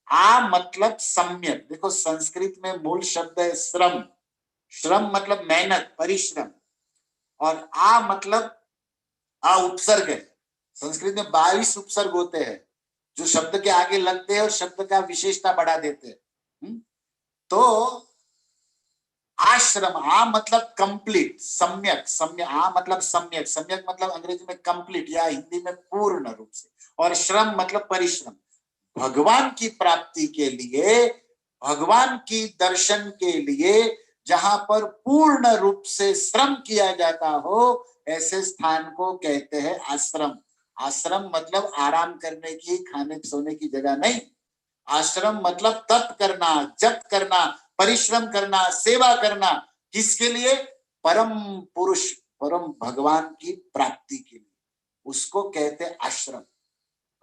आ मतलब सम्यक, देखो संस्कृत में मूल शब्द है श्रम। श्रम मतलब मेहनत, परिश्रम, और आ मतलब आ उपसर्ग है। संस्कृत में 22 उपसर्ग होते हैं जो शब्द के आगे लगते हैं और शब्द का विशेषता बढ़ा देते हैं। तो आश्रम, आ मतलब कंप्लीट, सम्यक, सम्यक, आ मतलब सम्यक, सम्यक मतलब अंग्रेजी में कंप्लीट या हिंदी में पूर्ण रूप से, और श्रम मतलब परिश्रम। भगवान की प्राप्ति के लिए, भगवान की दर्शन के लिए जहां पर पूर्ण रूप से श्रम किया जाता हो, ऐसे स्थान को कहते हैं आश्रम। आश्रम मतलब आराम करने की, खाने सोने की जगह नहीं। आश्रम मतलब तप करना, जप करना, परिश्रम करना, सेवा करना, किसके लिए? परम पुरुष, परम भगवान की प्राप्ति के लिए, उसको कहते हैं आश्रम।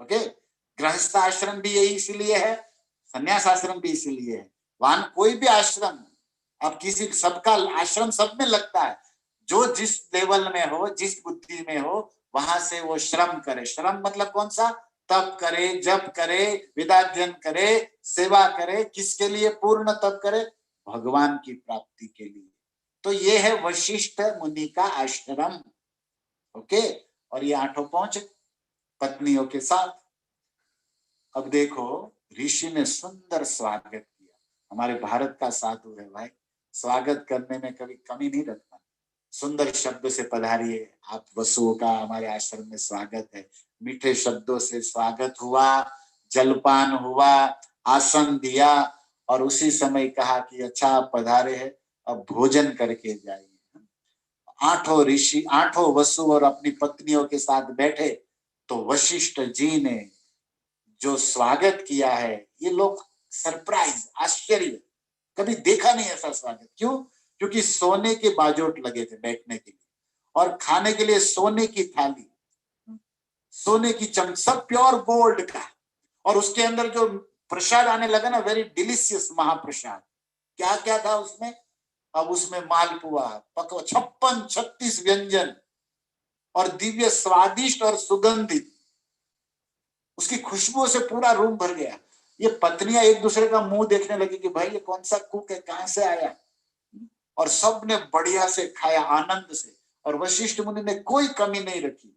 ओके, गृहस्थ आश्रम भी यही इसीलिए है, संन्यास आश्रम भी इसीलिए है। वहां कोई भी आश्रम, अब किसी, सबका आश्रम सब में लगता है, जो जिस लेवल में हो, जिस बुद्धि में हो, वहां से वो श्रम करे। श्रम मतलब कौन सा? तप करे, जप करे, वेदाध्ययन करे, सेवा करे, किसके लिए पूर्ण तप करे? भगवान की प्राप्ति के लिए। तो ये है वशिष्ठ मुनि का आश्रम। ओके, और ये 8 पहुंचे पत्नियों के साथ। अब देखो, ऋषि ने सुंदर स्वागत किया। हमारे भारत का साधु है भाई, स्वागत करने में कभी कमी नहीं रखता। सुंदर शब्द से पधारिए, आप वसुओं का हमारे आश्रम में स्वागत है। मीठे शब्दों से स्वागत हुआ, जलपान हुआ, आसन दिया, और उसी समय कहा कि अच्छा आप पधारे हैं, अब भोजन करके जाइए। 8 ऋषि, 8 वसु और अपनी पत्नियों के साथ बैठे, तो वशिष्ठ जी ने जो स्वागत किया है, ये लोग सरप्राइज, आश्चर्य, कभी देखा नहीं ऐसा स्वागत। क्यों? क्योंकि सोने के बाजोट लगे थे बैठने के लिए, और खाने के लिए सोने की थाली, सोने की चमच, सब प्योर गोल्ड का। और उसके अंदर जो प्रसाद आने लगा ना, वेरी डिलीशियस महाप्रसाद। क्या क्या था उसमें? अब उसमें मालपुआ, पकवा, 56 36 व्यंजन, और दिव्य स्वादिष्ट और सुगंधित उसकी खुशबू से पूरा रूम भर गया। ये पत्नियां एक दूसरे का मुंह देखने लगी कि भाई ये कौन सा कुक है, कहां से आया। और सब ने बढ़िया से खाया आनंद से, और वशिष्ठ मुनि ने कोई कमी नहीं रखी।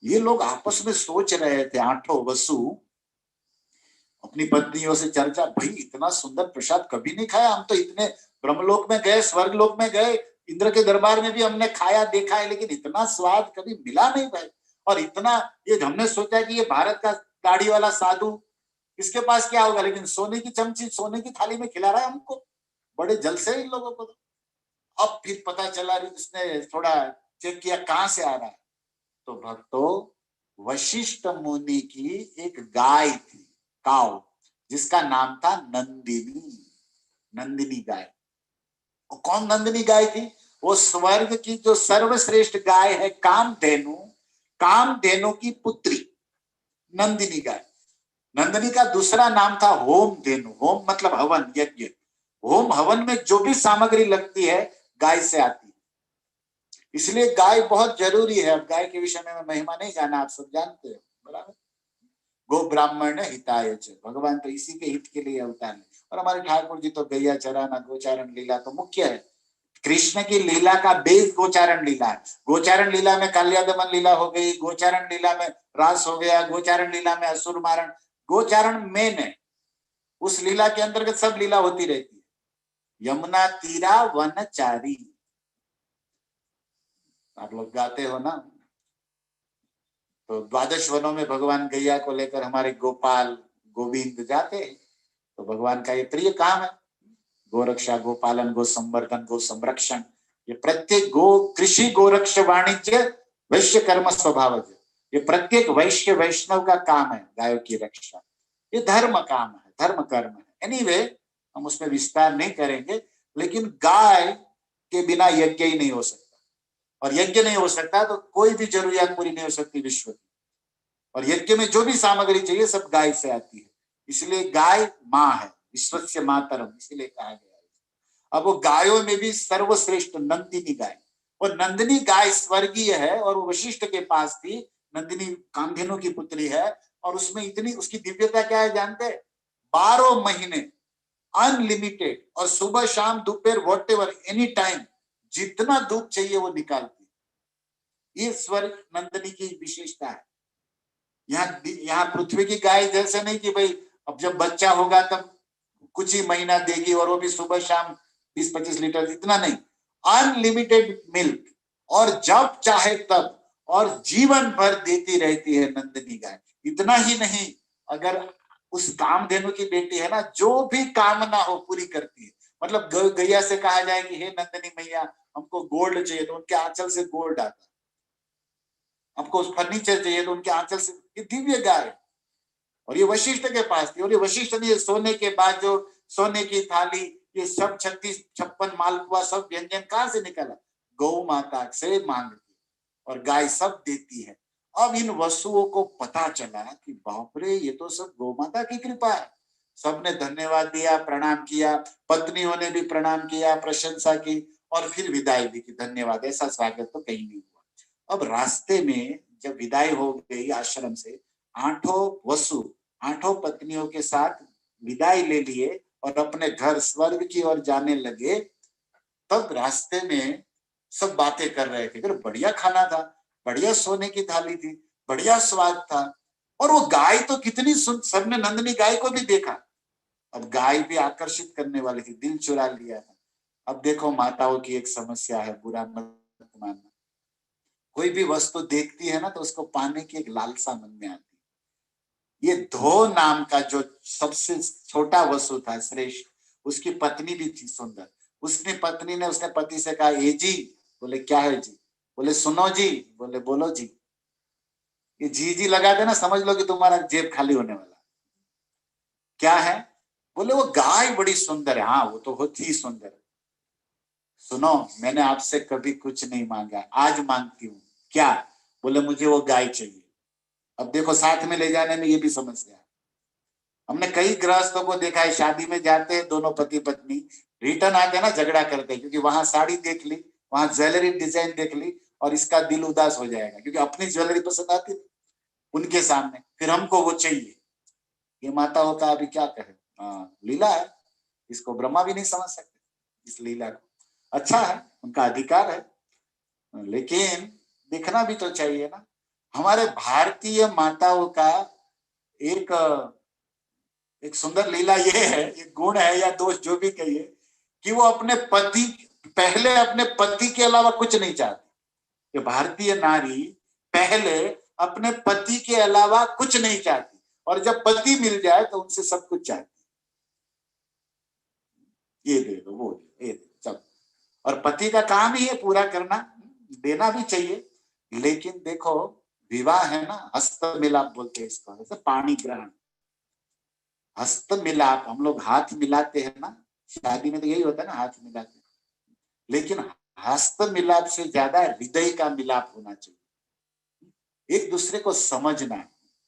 ये लोग आपस में सोच रहे थे, आठों वसु अपनी पत्नियों से चर्चा, भाई इतना सुंदर प्रसाद कभी नहीं खाया, हम तो इतने ब्रह्मलोक में गए, स्वर्ग लोक में गए, इंद्र के दरबार में भी हमने खाया देखा है, लेकिन इतना स्वाद कभी मिला नहीं भाई। और इतना, ये हमने सोचा कि ये भारत का दाढ़ी वाला साधु, इसके पास क्या होगा, लेकिन सोने की चमची, सोने की थाली में खिला रहा है हमको, बड़े जलसे इन लोगों को। अब फिर पता चला, इसने थोड़ा चेक किया कहां से आ रहा है, तो भक्तों वशिष्ठ मुनि की एक गाय थी, काऊ, जिसका नाम था नंदिनी, नंदिनी गाय। और कौन नंदिनी गाय थी? वो स्वर्ग की जो सर्वश्रेष्ठ गाय है कामधेनु, कामधेनु की पुत्री नंदिनी गाय। नंदिनी का दूसरा नाम था होम धेनु, होम मतलब हवन, यज्ञ। होम हवन में जो भी सामग्री लगती है गाय से आती है, इसलिए गाय बहुत जरूरी है। अब गाय के विषय में मैं महिमा नहीं जाना, आप सब जानते हो, बराबर। गो ब्राह्मण हिताय च, भगवान तो इसी के हित के लिए अवतार है। और हमारे ठाकुर जी तो गैया चराना, गोचारण लीला तो मुख्य है। कृष्ण की लीला का बेस गोचारण लीला है। गोचारण लीला में काल्यादमन लीला हो गई, गोचारण लीला में रास हो गया, गोचारण लीला में असुर मारण, गोचारण मेन है। उस लीला के अंतर्गत सब लीला होती रहती है। यमुना तीरा वनचारी, आप लोग गाते हो ना, तो द्वादश वनों में भगवान गैया को लेकर हमारे गोपाल गोविंद जाते हैं। तो भगवान का ये प्रिय काम है, गो रक्षा, गो पालन, गो संवर्धन, गो संरक्षण। ये प्रत्येक गो कृषि, गोरक्ष, वाणिज्य, वैश्य कर्म स्वभाव, ये प्रत्येक वैश्य वैष्णव का काम है, गायों की रक्षा। ये धर्म काम है, धर्म कर्म है। एनीवे, हम उसमें विस्तार नहीं करेंगे, लेकिन गाय के बिना यज्ञ ही नहीं हो सकता, और यज्ञ नहीं हो सकता तो कोई भी जरूरियात पूरी नहीं हो सकती विश्व की। और यज्ञ में जो भी सामग्री चाहिए सब गाय से आती है, इसलिए गाय माँ है, विश्वस्य मातरम इसलिए कहा गया है। अब वो गायों में भी सर्वश्रेष्ठ नंदिनी गाय, और नंदिनी गाय स्वर्गीय है, और वो वशिष्ठ के पास थी। नंदिनी कामधेनु की पुत्री है, और उसमें इतनी उसकी दिव्यता क्या है जानते हैं? 12 महीने अनलिमिटेड, और सुबह शाम दोपहर वॉट एवर एनी टाइम जितना दूध चाहिए वो निकालती। ये स्वर्ग नंदिनी की विशेषता है। यहाँ पृथ्वी की गाय जैसे नहीं कि भाई अब जब बच्चा होगा तब कुछ ही महीना देगी, और वो भी सुबह शाम 20-25 लीटर, इतना नहीं, अनलिमिटेड मिल्क, और जब चाहे तब, और जीवन भर देती रहती है नंदिनी गाय। इतना ही नहीं, अगर उस कामधेनु की बेटी है ना, जो भी कामना हो पूरी करती है। मतलब गैया से कहा जाए कि हे नंदिनी मैया हमको गोल्ड चाहिए, तो उनके आंचल से गोल्ड आता। हमको फर्नीचर चाहिए तो उनके आंचल से, ये दिव्य गाय। और ये वशिष्ठ के पास थी, और ये वशिष्ठ ने सोने के बाद जो सोने की थाली, ये सब 36-56 मालपुआ सब व्यंजन कहां से निकला? गौ माता से मांगती, और गाय सब देती है। अब इन वसुओं को पता चला कि बाप रे, ये तो सब गौ माता की कृपा है। सबने धन्यवाद दिया, प्रणाम किया, पत्नियों ने भी प्रणाम किया, प्रशंसा की, और फिर विदाई भी की। धन्यवाद, ऐसा स्वागत तो कहीं नहीं हुआ। अब रास्ते में जब विदाई हो गई आश्रम से, आठों वसु आठों पत्नियों के साथ विदाई ले लिए और अपने घर स्वर्ग की ओर जाने लगे। तब रास्ते में सब बातें कर रहे थे, बढ़िया खाना था, बढ़िया सोने की थाली थी, बढ़िया स्वाद था, और वो गाय तो कितनी सबने नंदिनी गाय को भी देखा। अब गाय भी आकर्षित करने वाली थी, दिल चुरा लिया था। अब देखो माताओं की एक समस्या है, बुरा मत मानना, कोई भी वस्तु देखती है ना तो उसको पाने की एक लालसा मन में आती। ये धो नाम का जो सबसे छोटा वसु था श्रेष्ठ, उसकी पत्नी भी थी सुंदर। पत्नी ने उसने पति से कहा, ए जी, बोले क्या है जी, बोले सुनो जी, बोले बोलो जी। ये जी लगा देना, समझ लो कि तुम्हारा जेब खाली होने वाला। क्या है? बोले वो गाय बड़ी सुंदर है। हाँ, वो तो होती ही सुंदर। सुनो, मैंने आपसे कभी कुछ नहीं मांगा, आज मांगती हूँ। क्या? बोले मुझे वो गाय चाहिए। अब देखो, साथ में ले जाने में ये भी समस्या है। हमने कई गृहस्थों को देखा है, शादी में जाते हैं दोनों पति पत्नी, रिटर्न आते ना झगड़ा करते हैं, क्योंकि वहां साड़ी देख ली, वहां ज्वेलरी डिजाइन देख ली, और इसका दिल उदास हो जाएगा क्योंकि अपनी ज्वेलरी पसंद आती नहीं। उनके सामने, फिर हमको वो चाहिए। ये माताओं का अभी क्या कहे, लीला है, इसको ब्रह्मा भी नहीं समझ सकते इस लीला को। अच्छा है, उनका अधिकार है, लेकिन देखना भी तो चाहिए ना। हमारे भारतीय माताओं का एक एक सुंदर लीला ये है, एक गुण है या दोष जो भी कहिए, कि वो अपने पति, पहले अपने पति के अलावा कुछ नहीं चाहती। ये भारतीय नारी पहले अपने पति के अलावा कुछ नहीं चाहती, और जब पति मिल जाए तो उनसे सब कुछ चाहती। ये दे दो, वो दे, ये दे, सब। और पति का काम ही है पूरा करना, देना भी चाहिए। लेकिन देखो, विवाह है ना, हस्त मिलाप बोलते हैं इसको, जैसे पाणी ग्रहण, हस्त मिलाप, हम लोग हाथ मिलाते हैं ना, शादी में तो यही होता है ना, हाथ मिलाते हैं। लेकिन हस्त मिलाप से ज्यादा हृदय का मिलाप होना चाहिए। एक दूसरे को समझना,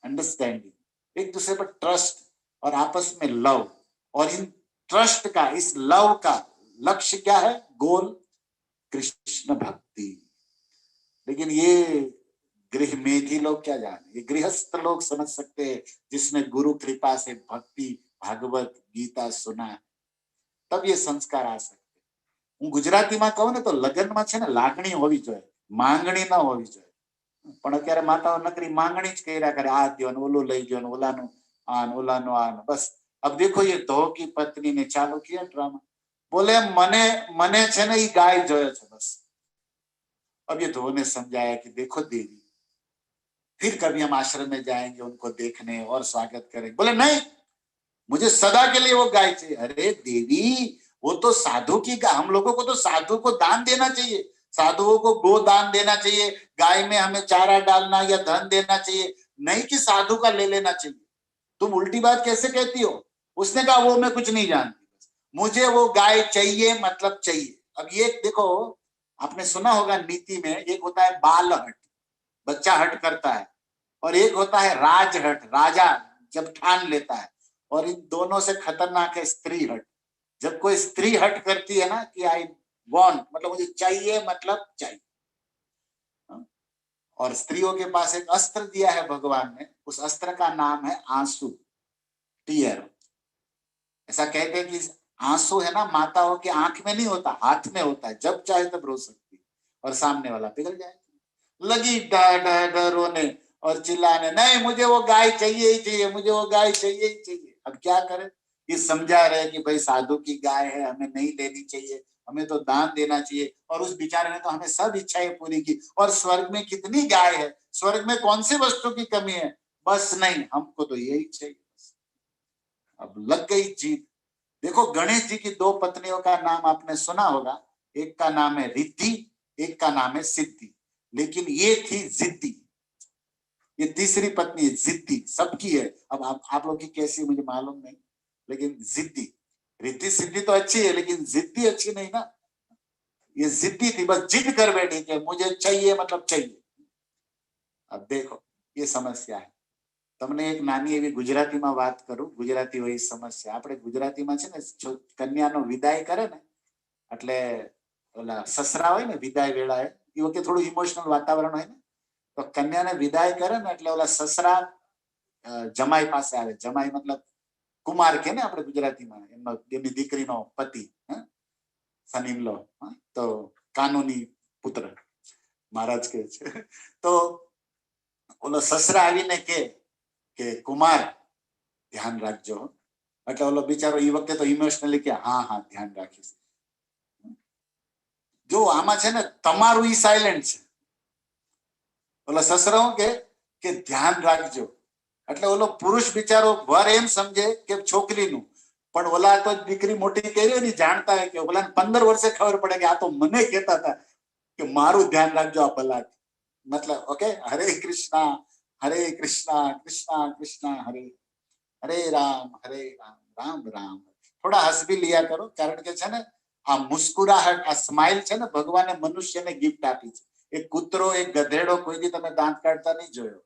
अंडरस्टैंडिंग, एक दूसरे पर ट्रस्ट, और आपस में लव। और इन ट्रस्ट का, इस लव का लक्ष्य क्या है, गोल कृष्ण भक्ति। लेकिन ये गृह मेधी लोग क्या जाने, ये गृहस्थ लोग समझ सकते हैं, जिसने गुरु कृपा से भक्ति भागवत गीता सुना है, तब ये संस्कार आ सकते। હું ગુજરાતીમાં કહું ને તો લગ્નમાં છે ને લાગણી હોવી જોઈએ, માંગણી ન હોવી જોઈએ। પણ અત્યારે માતાઓ નકરી માંગણી જ કર્યા કરે, આ દ્યો ને ઓલું લઈ ગયો ને ઓલાનું આ ને બસ। अब देखो ये धो की पत्नी ने चालू किया ड्रामा, बोले मने मने छे ने ई गाय जोयो छे बस। अब ये धो ने समझाया कि देखो देवी, फिर कभी हम आश्रम में जाएंगे उनको देखने और स्वागत करेंगे। बोले नहीं, मुझे सदा के लिए वो गाय चाहिए। अरे देवी, वो तो साधु की, हम लोगों को तो साधु को दान देना चाहिए, साधुओं को गो दान देना चाहिए, गाय में हमें चारा डालना या धन देना चाहिए, नहीं कि साधु का ले लेना चाहिए। तुम उल्टी बात कैसे कहती हो? उसने कहा वो मैं कुछ नहीं जानती, मुझे वो गाय चाहिए मतलब चाहिए। अब ये देखो, आपने सुना होगा नीति में एक होता है बाल हट, बच्चा हट करता है, और एक होता है राज हट, राजा जब ठान लेता है। और इन दोनों से खतरनाक है स्त्री हट। जब कोई स्त्री हट करती है ना कि आई वांट, मतलब मुझे चाहिए मतलब चाहिए। और स्त्रियों के पास एक अस्त्र दिया है भगवान ने, उस अस्त्र का नाम है आंसू, टीयर। ऐसा कहते हैं कि आंसू है ना, माताओं की आंख में नहीं होता, हाथ में होता है, जब चाहे तब रो सकती है, और सामने वाला पिघल जाए। लगी रोने और चिल्लाने, नहीं मुझे वो गाय चाहिए ही चाहिए, मुझे वो गाय चाहिए ही चाहिए। अब क्या करें, ये समझा रहे कि भाई साधु की गाय है, हमें नहीं लेनी चाहिए, हमें तो दान देना चाहिए। और उस बेचारे ने तो हमें सब इच्छाएं पूरी की, और स्वर्ग में कितनी गाय है, स्वर्ग में कौन सी वस्तु की कमी है, बस नहीं हमको तो यही चाहिए। अब लग गई जीत। देखो, गणेश जी की दो पत्नियों का नाम आपने सुना होगा, एक का नाम है रिद्धि, एक का नाम है सिद्धि, लेकिन ये थी जिद्दी। ये तीसरी पत्नी है जिद्दी, सबकी है। अब आप लोग की कैसी मुझे मालूम नहीं, लेकिन जिद्दी। रिद्धि सिद्धि तो अच्छी है, लेकिन जिद्दी अच्छी नहीं ना। ये जिद्दी थी, बस जिद कर बैठी कि मुझे चाहिए मतलब चाहिए। अब देखो, ये समस्या है। તમને એક નાની એવી ગુજરાતીમાં વાત કરું, ગુજરાતી હોય સમસ્યા। આપણે ગુજરાતીમાં છે ને, કન્યાનો વિદાય કરે ને, એટલે ઓલા સસરા હોય ને વિદાય વેળાએ, એ વખતે થોડું ઇમોશનલ વાતાવરણ હોય ને, તો કન્યાને વિદાય કરે ને એટલે ઓલા સસરા જમાઈ પાસે આવે। જમાઈ મતલબ કુમાર કે ને આપણે ગુજરાતીમાં, એમની દીકરીનો પતિ, સન ઇન લો, તો કાનૂની પુત્ર મહારાજ કહે છે। તો ઓલો સસરા આવીને કે કુમાર ધ્યાન રાખજો, એટલે ઓલો બિચારો એ વખતે તો ઇમોશનલી કે હા હા ધ્યાન રાખીશ। જો આમાં છે ને તમારું ઈ સાયલેન્ટ છે, ઓલો સસરો કે ધ્યાન રાખજો, એટલે ઓલો પુરુષ બિચારો વર એમ સમજે કે છોકરીનું, પણ ઓલા તો દીકરી મોટી કરી ને જાણતા હોય કે ઓલા 15 વર્ષે ખબર પડે કે આ તો મને કહેતા હતા કે મારું ધ્યાન રાખજો આ ભલા। मतलब ओके, हरे कृष्णा कृष्णा कृष्णा हरे हरे राम राम राम। थोड़ा हंस भी लिया करो, कारण के छे ने आ मुस्कुराहट, आ स्माइल छे ने भगवाने मनुष्यने गिफ्ट आपी छे। एक कूतरो, एक गधेड़ो कोई दी तमे दांत काढता नहीं जोयो,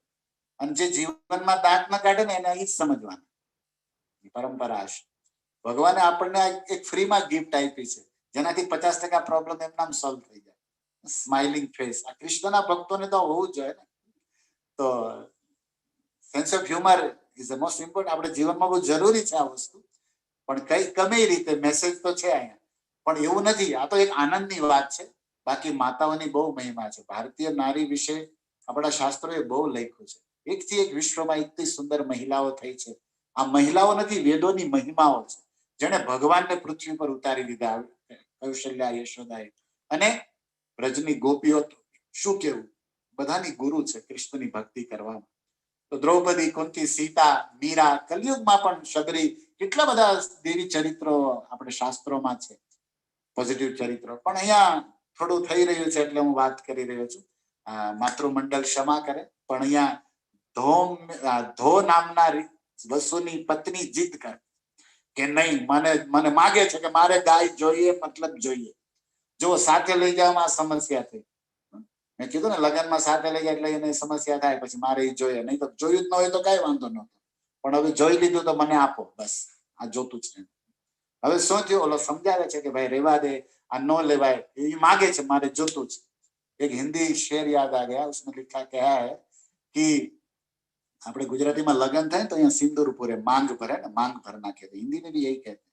अने जे जीवनमां दांत न काढे ने एने ई समजवानुं परंपरा हशे। भगवाने आपणने एक फ्री मां गिफ्ट आपी छे, जेनाथी 50% प्रॉब्लम एमनाम सॉल्व थई जाय। स्माइलिंग फेस आ कृष्णना भक्तोने तो होवुं जोईए ने। तो sense of humour is the most important. આપણે જીવનમાં બહુ જરૂરી છે આ વસ્તુ, પણ કઈ ગમે રીતે મેસેજ તો છે અહીંયા. પણ એવું નથી, આ તો એક આનંદની વાત છે. બાકી માતાઓની બહુ મહિમા છે. ભારતીય નારી વિશે આપણા શાસ્ત્રોએ બહુ લખ્યું છે. એકથી એક વિશ્વમાં એટલી સુંદર મહિલાઓ થઈ છે. આ મહિલાઓ નથી, વેદોની મહિમાઓ છે, જેને ભગવાનને પૃથ્વી પર ઉતારી દીધા. કૌશલ્યા, યશોદાએ અને બ્રજની ગોપીઓ શું કેવું, બધાની ગુરુ છે કૃષ્ણની ભક્તિ કરવામાં. તો દ્રૌપદી, કુંતી, સીતા, મીરા, કલયુગમાં પણ શબરી, કેટલા બધા દેવી ચરિત્રો આપણે શાસ્ત્રોમાં છે, પોઝિટિવ ચરિત્રો. પણ અહીંયા થોડું થઈ રહ્યું છે એટલે હું વાત કરી રહ્યો છું. માતૃમંડળ ક્ષમા કરે. પણ અહીંયા ધો નામના વસુની પત્ની જીદ કરે કે નહીં, મને માગે છે કે મારે ગાય જોઈએ, મતલબ જોઈએ. જો સાથે લઈ જવામાં સમસ્યા થઈ. મેં કીધું ને, લગ્નમાં સાથે લઈ જાય એટલે એને સમસ્યા થાય, પછી મારે એ જોઈએ. નહીં તો જોયું જ ન હોય તો કઈ વાંધો નતો, પણ હવે જોઈ લીધું તો મને આપો, બસ આ જોતું જ નહીં. હવે શું થયું, ઓલો સમજાવે છે કે ભાઈ રેવા દે, આ ન લેવાય, એ માગે છે, મારે જોતું જ. एक हिंदी शेर याद आ गया, उसमें लिखा क्या है कि આપણે ગુજરાતીમાં લગ્ન થાય તો અહીંયા સિંદૂર પૂરે, માંગ ભરે ને, માંગ ભરના कहते, हिंदी में भी यही कहते.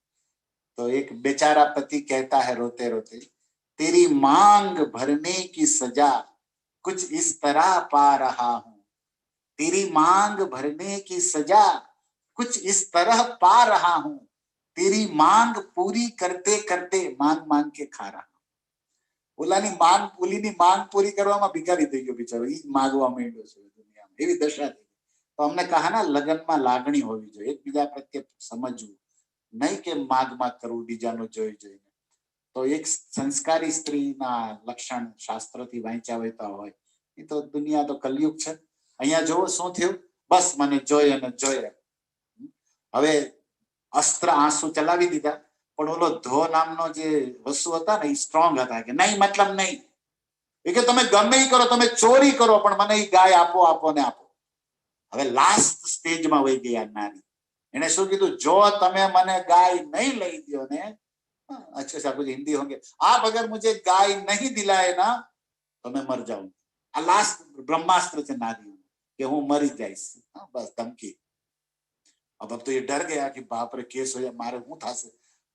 तो एक बेचारा पति कहता है रोते रोते, तेरी मांग भरने की सजा कुछ इस तरह पा रहा हूं, तेरी मांग भरने की सजा कुछ इस तरह पा रहा हूं, तेरी मांग पूरी करते करते मांग मांग के खा रहा. ઓલાની માંગ, પુલીની માંગ પૂરી કરવામાં ભિખારી થઈ ગયો બિચારો, એ માગવા માંડ્યો છે દુનિયામાં. એવી દશા થઈ. તો અમને કહા ના, લગ્નમાં લાગણી હોવી જોઈએ, એકબીજા પ્રત્યે સમજવું, નહીં કે માગ માગ કરવું બીજાનું જોઈ જોઈને. તો એક સંસ્કારી સ્ત્રીના લક્ષણ શાસ્ત્રથી વાંચ્યા વહેતા હોય. એ તો દુનિયા તો કલયુગ છે. અહીંયા જોવો શું થયું, બસ મને જોઈએ ને જોઈએ. હવે અસ્ત્ર આંસુ ચલાવી દીધા. પણ ઓલો ધો નામનો જે વસુ હતા ને, એ સ્ટ્રોંગ હતા કે નહીં, મતલબ નહીં. એ કે તમે ગમે ઈ કરો, તમે ચોરી કરો, પણ મને એ ગાય આપો, આપો ને આપો. હવે લાસ્ટ સ્ટેજમાં વહી ગયા નારી. એને શું કીધું, જો તમે મને ગાય નહીં લઈ દો ને, अच्छे से कुछ हिंदी होंगे, आप अगर मुझे गाय नहीं दिलाए ना तो मैं मर जाऊंगी. आ लास्ट ब्रह्मास्त्र से नारी कि हूं मरी जाइस. बस धमकी. अब तो ये डर गया कि बाप रे केस हो जाए, मारे हूं था से.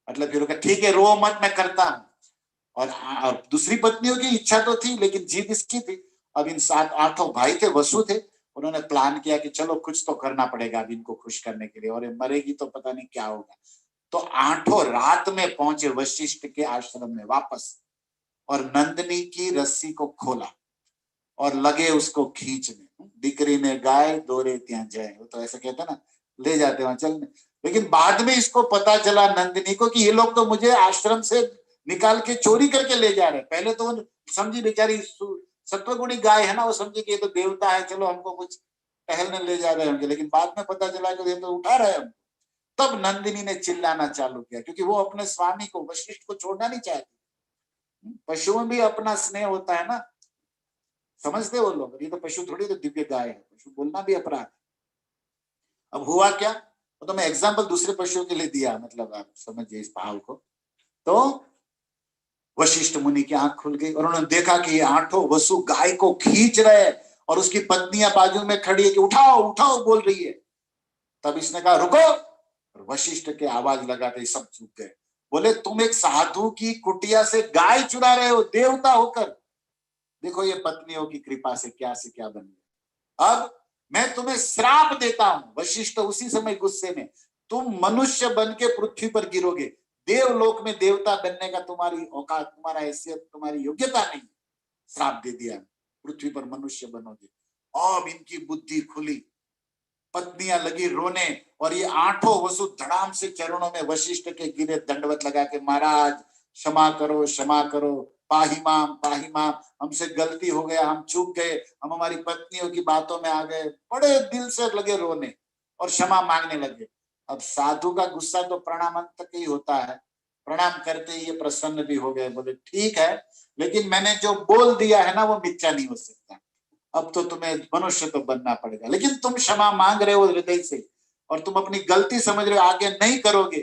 मतलब फिर ठीक है, रो मत, मैं करता हूं. और दूसरी पत्नियों की इच्छा तो थी, लेकिन जीत इसकी थी. अब इन 7-8 भाई थे, वसु थे, उन्होंने प्लान किया कि चलो कुछ तो करना पड़ेगा अब इनको खुश करने के लिए, और ये मरेगी तो पता नहीं क्या होगा. तो 8 रात में पहुंचे वशिष्ठ के आश्रम में वापस, और नंदिनी की रस्सी को खोला और लगे उसको खींचने. दीकरी ने गाय दौरे त्या जाए, वो तो ऐसे कहते ना, ले जाते वहां चलने. लेकिन बाद में इसको पता चला नंदिनी को कि ये लोग तो मुझे आश्रम से निकाल के चोरी करके ले जा रहे. पहले तो वो समझी बेचारी सत्वगुणी गाय है ना, वो समझी कि ये तो देवता है, चलो हमको कुछ टहलने ले जा रहे होंगे. लेकिन बाद में पता चला कि ये तो उठा रहे हम. तब नंदिनी ने चिल्लाना चालू किया, क्योंकि वो अपने स्वामी को, वशिष्ठ को छोड़ना नहीं चाहती. पशुओं में भी अपना स्नेह होता है ना, समझते वो लोग. ये तो पशु थोड़ी, तो दिव्य गाय है, पशु बोलना भी अपराध है. अब हुआ क्या, तो मैं एग्जाम्पल दूसरे पशुओं के लिए दिया, मतलब आप समझिए इस भाव को. तो वशिष्ठ मुनि की आंख खुल गई और उन्होंने देखा कि ये 8 वसु गाय को खींच रहे हैं, और उसकी पत्नियां बाजू में खड़ी है कि उठाओ उठाओ बोल रही है. तब इसने कहा रुको, और वशिष्ठ के आवाज लगाते सब चुप गए. बोले, तुम एक साधु की कुटिया से गाय चुरा रहे हो, देवता होकर. देखो ये पत्नियों की कृपा से क्या बन गया. अब मैं तुम्हें श्राप देता हूं. वशिष्ठ उसी समय गुस्से में, तुम मनुष्य बन के पृथ्वी पर गिरोगे. देवलोक में देवता बनने का तुम्हारी औकात, तुम्हारा हैसियत, तुम्हारी योग्यता नहीं. श्राप दे दिया, पृथ्वी पर मनुष्य बनोगे. अब इनकी बुद्धि खुली, पत्नियां लगी रोने, और ये 8 वसु धड़ाम से चरणों में वशिष्ठ के गिरे, दंडवत लगा के, महाराज क्षमा करो, क्षमा करो, पाही माम, हमसे गलती हो गया, हम चूक गए, हम हमारी पत्नियों की बातों में आ गए. बड़े दिल से लगे रोने और क्षमा मांगने लगे. अब साधु का गुस्सा तो प्रणाम तक ही होता है. प्रणाम करते ही ये प्रसन्न भी हो गए. बोले, ठीक है, लेकिन मैंने जो बोल दिया है ना, वो मिथ्या नहीं हो सकता. अब तो तुम्हें मनुष्य तो बनना पड़ेगा. लेकिन तुम क्षमा मांग रहे हो हृदय से, और तुम अपनी गलती समझ रहे हो, आगे नहीं करोगे,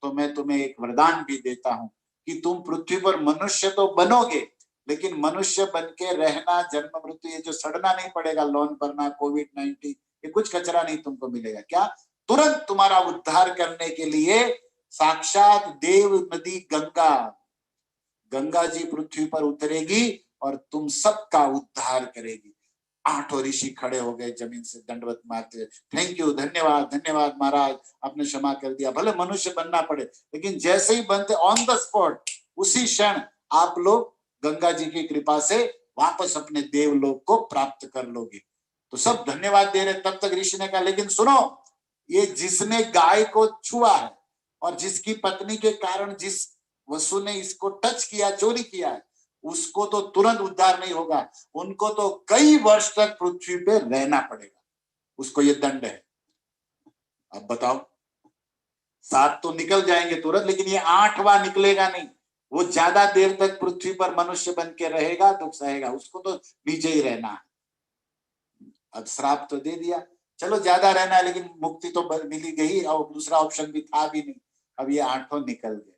तो मैं तुम्हें एक वरदान भी देता हूं कि तुम पृथ्वी पर मनुष्य तो बनोगे, लेकिन मनुष्य बन के रहना, जन्म मृत्यु, ये जो सड़ना नहीं पड़ेगा, लोन भरना, कोविड-19, कि कुछ कचरा नहीं तुमको मिलेगा। क्या? तुरंत तुम्हारा उद्धार करने के लिए साक्षात देव नदी गंगा, गंगा जी पृथ्वी पर उतरेगी और तुम सबका उद्धार करेगी। आठों ऋषि खड़े हो गए, जमीन से दंडवत मारते, थैंक यू, धन्यवाद धन्यवाद महाराज, आपने क्षमा कर दिया। भले मनुष्य बनना पड़े, लेकिन जैसे ही बनते ऑन द स्पॉट, उसी क्षण आप लोग गंगा जी की कृपा से वापस अपने देवलोक को प्राप्त कर लोगे। तो सब धन्यवाद दे रहे। तब तक ऋषि ने कहा, लेकिन सुनो, ये जिसने गाय को छुआ है और जिसकी पत्नी के कारण जिस वसु ने इसको टच किया, चोरी किया है, उसको तो तुरंत उद्धार नहीं होगा, उनको तो कई वर्ष तक पृथ्वी पे रहना पड़ेगा, उसको ये दंड है। अब बताओ, 7 तो निकल जाएंगे तुरंत, लेकिन ये 8वां निकलेगा नहीं। वो ज्यादा देर तक पृथ्वी पर मनुष्य बन के रहेगा, दुख सहेगा, उसको तो नीचे ही रहना है। अब श्राप तो दे दिया, चलो ज्यादा रहना है, लेकिन मुक्ति तो मिली गई और दूसरा ऑप्शन भी था भी नहीं। अब ये 8 निकल गए।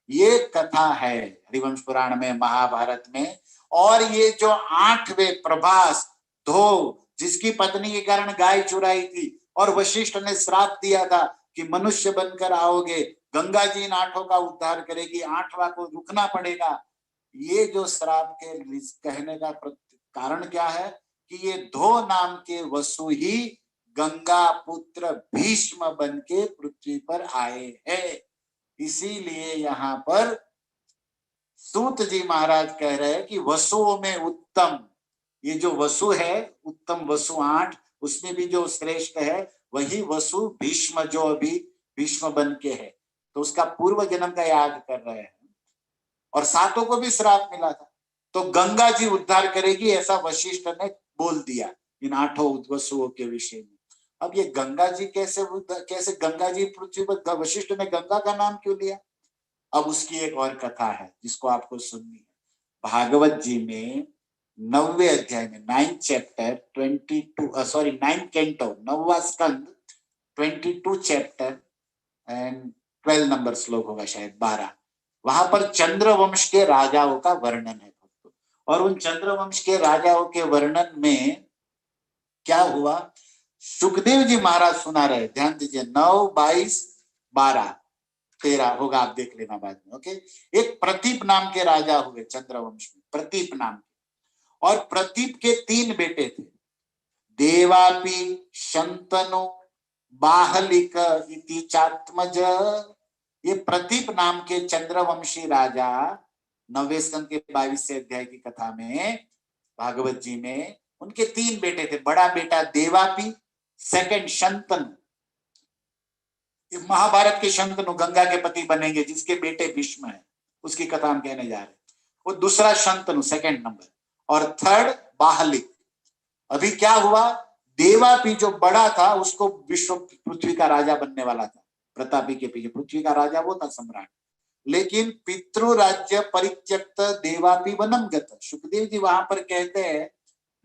ये कथा है हरिवंश पुराण में, महाभारत में। और ये जो 8वें प्रभास धो, जिसकी पत्नी के कारण गाय चुराई थी और वशिष्ठ ने श्राप दिया था कि मनुष्य बनकर आओगे, गंगा जी इन 8 का उद्धार करेगी, 8वां को रुकना पड़ेगा। ये जो श्राप के कहने का कारण क्या है कि ये धो नाम के वसु ही गंगा पुत्र भीष्म बन के पृथ्वी पर आए हैं। इसीलिए यहाँ पर सूत जी महाराज कह रहे हैं कि वसुओं में उत्तम, ये जो वसु है, उत्तम वसु 8, उसमें भी जो श्रेष्ठ है वही वसु भीष्म, जो अभी भीष्म बन के है। तो उसका पूर्व जन्म का याद कर रहे हैं। और 7 को भी श्राप मिला था, तो गंगा जी उद्धार करेगी, ऐसा वशिष्ठ ने बोल दिया इन 8 वसुओं के विषय में। अब ये गंगा जी कैसे गंगा जी पृथ्वी पर, वशिष्ठ ने गंगा का नाम क्यों लिया? अब उसकी एक और कथा है जिसको आपको सुननी है। भागवत जी में 9वें अध्याय में 9th chapter 22 sorry 9th canto 9वां स्कंद 22 चैप्टर एंड 12 नंबर श्लोक होगा शायद 12। वहां पर चंद्रवंश के राजाओं का वर्णन है। और उन चंद्रवंश के राजाओं के वर्णन में क्या हुआ, सुखदेव जी महाराज सुना रहे, ध्यान दीजिए। 9, 22, 12, 13 होगा, आप देख लेना बाद में। ओके, एक प्रतीप नाम के राजा हुए चंद्रवंश में, प्रतीप नाम के। और प्रतीप के 3 बेटे थे, देवापि, शंतनु, बाहलिक इति चात्मज। ये प्रतीप नाम के चंद्रवंशी राजा 9वें स्कंद के 22वें अध्याय की कथा में, भागवत जी में, उनके 3 बेटे थे। बड़ा बेटा देवापि, सेकंड शंतनु, महाभारत के शंतनु गंगा के पति बनेंगे, जिसके बेटे भीष्म है, उसकी कथा हम कहने जा रहे हैं। वो दूसरा शंतनु, सेकंड नंबर। और थर्ड बाहलिक। अभी क्या हुआ, देवापि जो बड़ा था उसको विश्व पृथ्वी का राजा बनने वाला था, प्रतापी के पीछे पृथ्वी का राजा वो था, सम्राट। लेकिन पितृ राज्य परित्यक्त देवापि वनम गत। सुखदेव जी वहां पर कहते हैं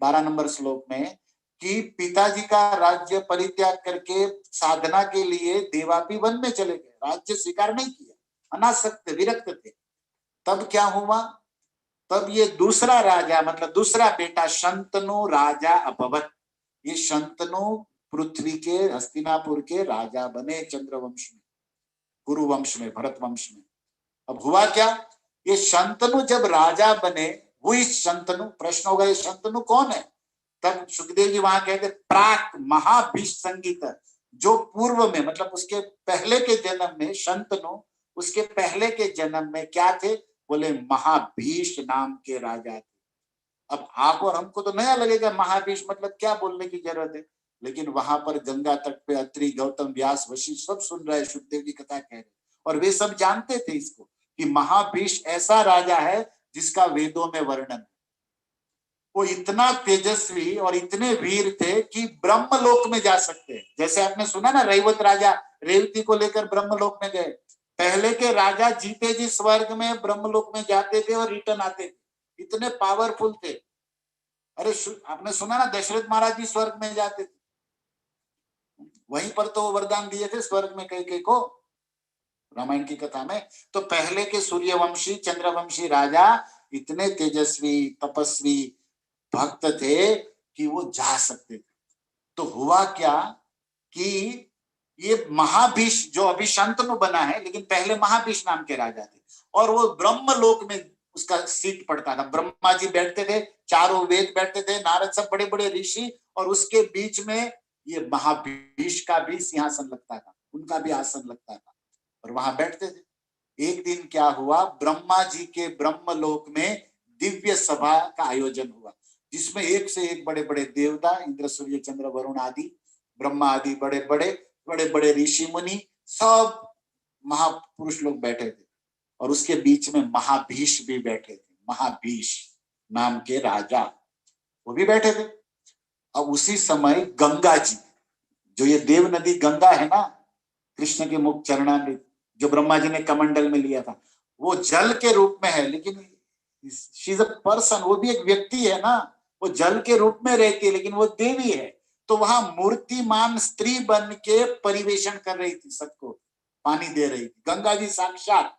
12 नंबर श्लोक में कि पिताजी का राज्य परित्याग करके साधना के लिए देवापि वन में चले गए, राज्य स्वीकार नहीं किया, अनासक्त विरक्त थे। तब क्या हुआ, तब ये दूसरा राजा मतलब दूसरा बेटा शंतनु राजा अभवत। ये शंतनु पृथ्वी के, हस्तिनापुर के राजा बने चंद्रवंश में, कुरुवंश में, भरत वंश में। अब हुआ क्या, ये शंतनु जब राजा बने, वो शंतनु, प्रश्न होगा ये शंतनु कौन है? तब सुखदेव जी वहां कहते प्राक महाभीष संगीत, जो पूर्व में मतलब उसके पहले के जन्म में शंतनु, उसके पहले के जन्म में क्या थे, बोले महाभीष नाम के राजा थे। अब आप और हमको तो नया लगेगा महाभीष मतलब क्या, बोलने की जरूरत है, लेकिन वहां पर गंगा तट पे अत्रि, गौतम, व्यास, वशिष्ठ सब सुन रहे, सुखदेव जी कथा कह रहे, और वे सब जानते थे इसको कि महाभीष ऐसा राजा है जिसका वेदों में वर्णन। वो इतना तेजस्वी और इतने वीर थे कि ब्रह्मलोक में जा सकते हैं। जैसे आपने सुना ना, रैवत राजा रेवती को लेकर ब्रह्मलोक में गए। पहले के राजा जीते जी स्वर्ग में, ब्रह्मलोक में जाते थे और रिटर्न आते थे, इतने पावरफुल थे। अरे आपने सुना ना, दशरथ महाराज जी स्वर्ग में जाते थे, वहीं पर तो वरदान दिए थे स्वर्ग में कई को, रामायण की कथा में। तो पहले के सूर्यवंशी, चंद्रवंशी राजा इतने तेजस्वी, तपस्वी, भक्त थे कि वो जा सकते थे। तो हुआ क्या कि ये महाभीष जो अभी शंतनु बना है, लेकिन पहले महाभीष नाम के राजा थे, और वो ब्रह्मलोक में उसका सीट पड़ता था। ब्रह्मा जी बैठते थे, चारों वेद बैठते थे, नारद सब बड़े बड़े ऋषि, और उसके बीच में ये महाभीष का भी सिंहासन लगता था, उनका भी आसन लगता था, और वहां बैठते थे। एक दिन क्या हुआ, ब्रह्मा जी के ब्रह्मलोक में दिव्य सभा का आयोजन हुआ, जिसमें एक से एक बड़े बड़े देवता, इंद्र सूर्य चंद्र वरुण आदि, ब्रह्मा आदि बड़े बड़े बड़े ऋषि मुनि, सब महापुरुष लोग बैठे थे, और उसके बीच में महाभीष भी बैठे थे। महाभीष नाम के राजा वो भी बैठे थे। अब उसी समय गंगा जी, जो ये देव नदी गंगा है ना, कृष्ण के मुख चरणामृत जो ब्रह्मा जी ने कमंडल में लिया था, वो जल के रूप में है, लेकिन शी इज अ पर्सन, वो भी एक व्यक्ति है ना, वो जल के रूप में रहती है, लेकिन वो देवी है। तो वहां मूर्तिमान स्त्री बन के परिवेशन कर रही थी, सबको पानी दे रही थी, गंगा जी साक्षात।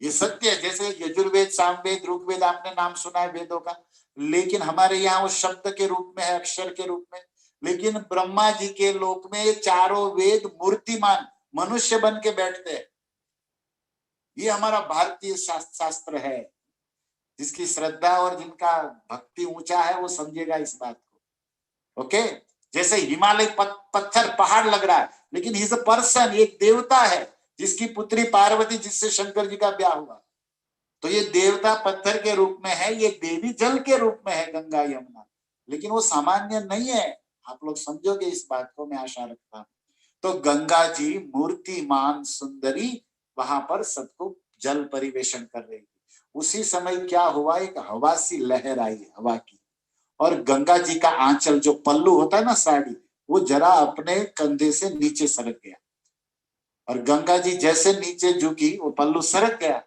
ये सत्य है, जैसे यजुर्वेद, सामवेद, ऋग्वेद आपने नाम सुना है वेदों का, लेकिन हमारे यहाँ वो शब्द के रूप में है, अक्षर के रूप में। लेकिन ब्रह्मा जी के लोक में चारों वेद मूर्तिमान मनुष्य बन के बैठते हैं। ये हमारा भारतीय शास्त्र है। जिसकी श्रद्धा और जिनका भक्ति ऊंचा है वो समझेगा इस बात को। ओके, जैसे हिमालय पत्थर पहाड़ लग रहा है, लेकिन इज अ पर्सन, एक देवता है, जिसकी पुत्री पार्वती, जिससे शंकर जी का ब्याह हुआ। तो ये देवता पत्थर के रूप में है, ये देवी जल के रूप में है, गंगा यमुना, लेकिन वो सामान्य नहीं है। आप लोग समझोगे इस बात को, मैं आशा रखता हूं। तो गंगा जी मूर्तिमान सुंदरी वहां पर सबको जल परिवेशन कर रही थी। उसी समय क्या हुआ, एक हवा सी लहर आई, हवा की, और गंगा जी का आंचल, जो पल्लू होता है ना साड़ी, वो जरा अपने कंधे से नीचे सरक गया, और गंगा जी जैसे नीचे झुकी, वो पल्लू सरक गया।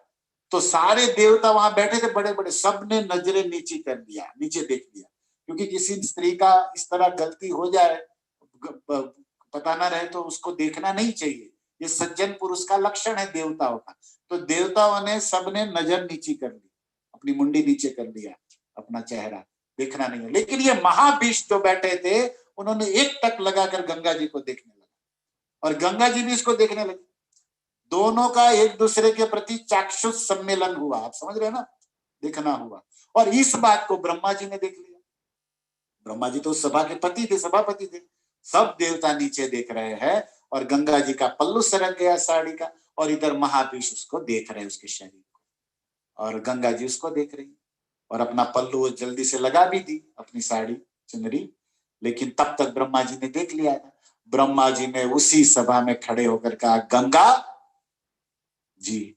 तो सारे देवता वहां बैठे थे बड़े बड़े, सबने नजरें नीचे कर लिया, नीचे देख लिया, क्योंकि किसी स्त्री का इस तरह गलती हो जाए, पता ना रहे, तो उसको देखना नहीं चाहिए। ये सज्जन पुरुष का लक्षण है देवताओं का। तो देवताओं ने सबने नजर नीची कर ली, अपनी मुंडी नीचे कर लिया, अपना चेहरा देखना नहीं है। लेकिन ये महाभीष जो बैठे थे, उन्होंने एक टक लगाकर गंगा जी को देखने लगा, और गंगा जी भी इसको देखने लगे। दोनों का एक दूसरे के प्रति चाक्षुष सम्मेलन हुआ, आप समझ रहे हैं ना, देखना हुआ। और इस बात को ब्रह्मा जी ने देख लिया। ब्रह्मा जी तो सभा के पति थे, सभापति थे। सब देवता नीचे देख रहे हैं, और गंगा जी का पल्लू सरक गया साड़ी का, और इधर महाभीष उसको देख रहे हैं, उसके शरीर को, और गंगा जी उसको देख रही, और अपना पल्लू जल्दी से लगा भी दी, अपनी साड़ी चुनरी। लेकिन तब तक ब्रह्मा जी ने देख लिया था। ब्रह्मा जी ने उसी सभा में खड़े होकर कहा, गंगा जी,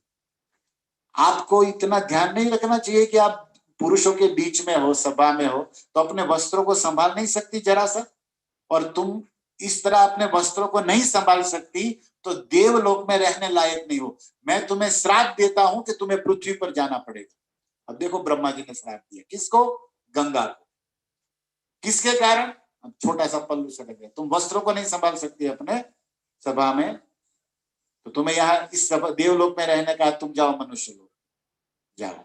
आपको इतना ध्यान नहीं रखना चाहिए कि आप पुरुषों के बीच में हो, सभा में हो, तो अपने वस्त्रों को संभाल नहीं सकती जरा सा? और तुम इस तरह अपने वस्त्रों को नहीं संभाल सकती, तो देवलोक में रहने लायक नहीं हो। मैं तुम्हें श्राप देता हूं कि तुम्हें पृथ्वी पर जाना पड़ेगा। अब देखो, ब्रह्मा जी ने श्राप दिया किसको? गंगा को। किसके कारण? छोटा सा पल्लू से लग गया, तुम वस्त्रों को नहीं संभाल सकती अपने सभा में, तो तुम्हें यहाँ इस देवलोक में रहने का, तुम जाओ मनुष्य लोग, जाओ।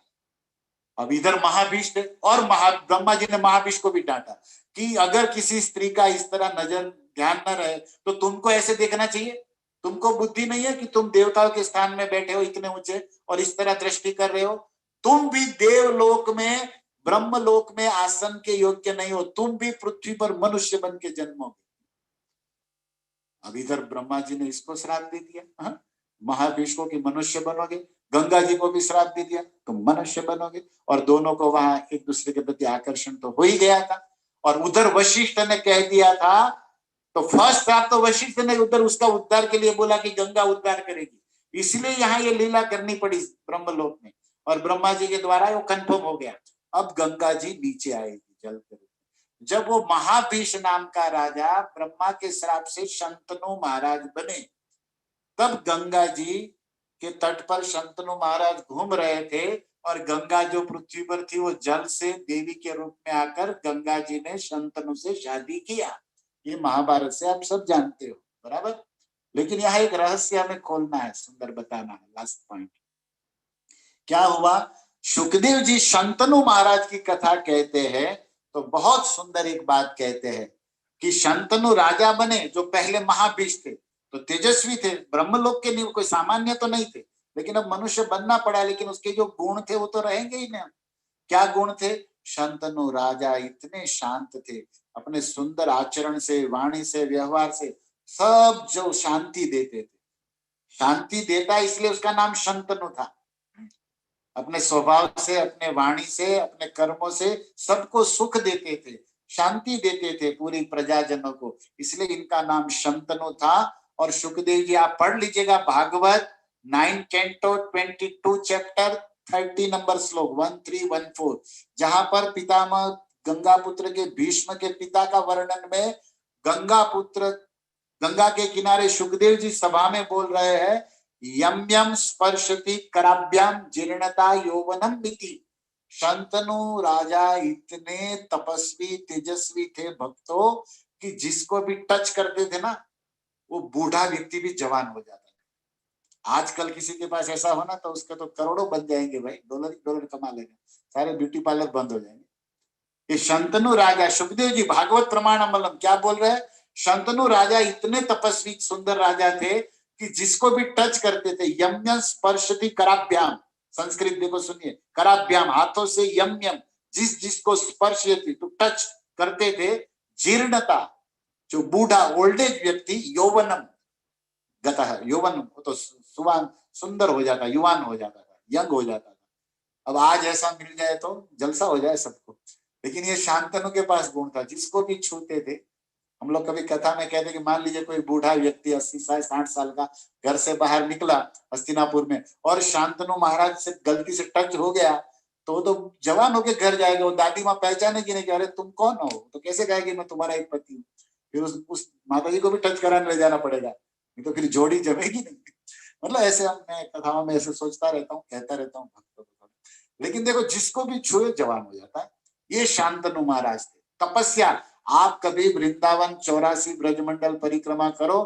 अब इधर महाभीष थे, और ब्रह्मा जी ने महाभीष को भी डांटा कि अगर किसी स्त्री का इस तरह नजर ध्यान न रहे, तो तुमको ऐसे देखना चाहिए? तुमको बुद्धि नहीं है कि तुम देवताओं के स्थान में बैठे हो इतने ऊंचे, और इस तरह दृष्टि कर रहे हो? तुम भी देवलोक में, ब्रह्मलोक में आसन के योग्य नहीं हो, तुम भी पृथ्वी पर मनुष्य बन के जन्मोगे। अब इधर ब्रह्मा जी ने इसको श्राप दे दिया, महाभीष को कि मनुष्य बनोगे। गंगा जी को भी श्राप दे दिया, तुम मनुष्य बनोगे। और दोनों को वहां एक दूसरे के प्रति आकर्षण तो हो ही गया था। और उधर वशिष्ठ ने कह दिया था, तो फर्स्ट श्राप तो वशिष्ठ ने उधर उसका उद्धार के लिए बोला कि गंगा उद्धार करेगी, इसलिए यहाँ ये लीला करनी पड़ी ब्रह्मलोक में, और ब्रह्मा जी के द्वारा वो कंफर्म हो गया। अब गंगा जी नीचे आएगी जल के रूप में। जब वो महाभीष नाम का राजा ब्रह्मा के श्राप से शंतनु महाराज बने, तब गंगा जी के तट पर शंतनु महाराज घूम रहे थे, और गंगा जो पृथ्वी पर थी, वो जल से देवी के रूप में आकर गंगा जी ने शंतनु से शादी किया। ये महाभारत से आप सब जानते हो, बराबर। लेकिन यहाँ एक रहस्य हमें खोलना है, सुंदर बताना है, लास्ट पॉइंट। क्या हुआ? सुखदेव जी शंतनु महाराज की कथा कहते हैं, तो बहुत सुंदर एक बात कहते हैं कि शंतनु राजा बने जो पहले महाभीष थे, तो तेजस्वी थे, ब्रह्मलोक के कोई सामान्य तो नहीं थे, लेकिन अब मनुष्य बनना पड़ा, लेकिन उसके जो गुण थे वो तो रहेंगे ही ना। क्या गुण थे? शंतनु राजा इतने शांत थे, अपने सुंदर आचरण से, वाणी से, व्यवहार से सब जो शांति देते थे। शांति देता इसलिए उसका नाम शंतनु था। अपने स्वभाव से, अपने वाणी से, अपने कर्मों से सबको सुख देते थे, शांति देते थे पूरी प्रजाजनों को, इसलिए इनका नाम शंतनु था। और सुखदेव जी आप पढ़ लीजिएगा भागवत 9 कैंटो 22 चैप्टर 30 नंबर श्लोक 1314, जहां पर पितामह गंगापुत्र के भीष्म के पिता का वर्णन में गंगापुत्र, गंगा के किनारे सुखदेव जी सभा में बोल रहे हैं, यम यम स्पर्शति कराभ्याम जीर्णता यौवनम मिति। शंतनु राजा इतने तपस्वी तेजस्वी थे भक्तों कि जिसको भी टच करते थे ना, वो बूढ़ा व्यक्ति भी जवान हो जाता था। आजकल किसी के पास ऐसा होना तो उसके तो करोड़ों बन जाएंगे भाई, डॉलर डॉलर कमा लेगा, सारे ब्यूटी पार्लर बंद हो जाएंगे। ये शंतनु राजा, सुखदेव जी भागवत प्रमाण अमलम क्या बोल रहे हैं, शंतनु राजा इतने तपस्वी सुंदर राजा थे कि जिसको भी टच करते थे, यम यम स्पर्शति कराभ्याम, संस्कृत देखो सुनिए, कराभ्याम हाथों से, यम यम जिस जिसको स्पर्श तो टच करते थे, जीर्णता जो बूढ़ा ओल्ड एज व्यक्ति, यौवनम गतः यौवन तो सुवान सुंदर हो जाता, युवान हो जाता था, यंग हो जाता था। अब आज ऐसा मिल जाए तो जलसा हो जाए सबको, लेकिन ये शांतनु के पास गुण था, जिसको भी छूते थे। हम लोग कभी कथा में कहते कि मान लीजिए कोई बूढ़ा व्यक्ति 80 साल 60 साल का घर से बाहर निकला हस्तिनापुर में, और शांतनु महाराज से गलती से टच हो गया, तो वो तो जवान होके घर जाएगा, वो दादी माँ पहचानेगी नहीं कि अरे तुम कौन हो, तो कैसे कहेगी मैं तुम्हारा एक पति हूँ। फिर उस माता जी को भी टच कराने ले जाना पड़ेगा, नहीं तो फिर जोड़ी जमेगी नहीं। मतलब ऐसे मैं कथाओं में ऐसे सोचता रहता हूँ, कहता रहता हूँ भक्तों को, लेकिन देखो जिसको भी छुए जवान हो जाता है। ये शांतनु महाराज थे, तपस्या। आप कभी वृंदावन 84 ब्रजमंडल परिक्रमा करो,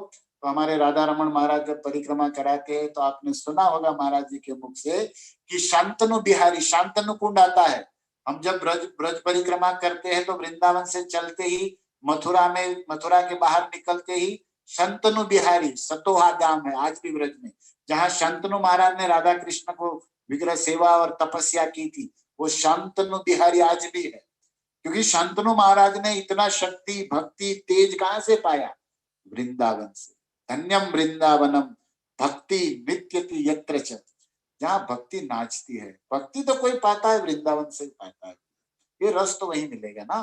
तो हमारे राधा रमन महाराज जब परिक्रमा कराते हैं तो आपने सुना होगा महाराज जी के मुख से कि शांतनु बिहारी, शांतनु कुंड आता है। हम जब ब्रज ब्रज परिक्रमा करते हैं तो वृंदावन से चलते ही मथुरा में, मथुरा के बाहर निकलते ही शंतनु बिहारी सतोहा धाम है आज भी ब्रज में, जहाँ शंतनु महाराज ने राधा कृष्ण को विग्रह सेवा और तपस्या की थी, वो शांतनु बिहारी आज भी है। क्योंकि शांतनु महाराज ने इतना शक्ति भक्ति तेज कहाँ से पाया? वृंदावन से। धन्यम वृंदावनम भक्ति नृत्यति यत्र च, जहाँ भक्ति नाचती है। भक्ति तो कोई पाता है वृंदावन से पाता है, ये रस तो वही मिलेगा ना।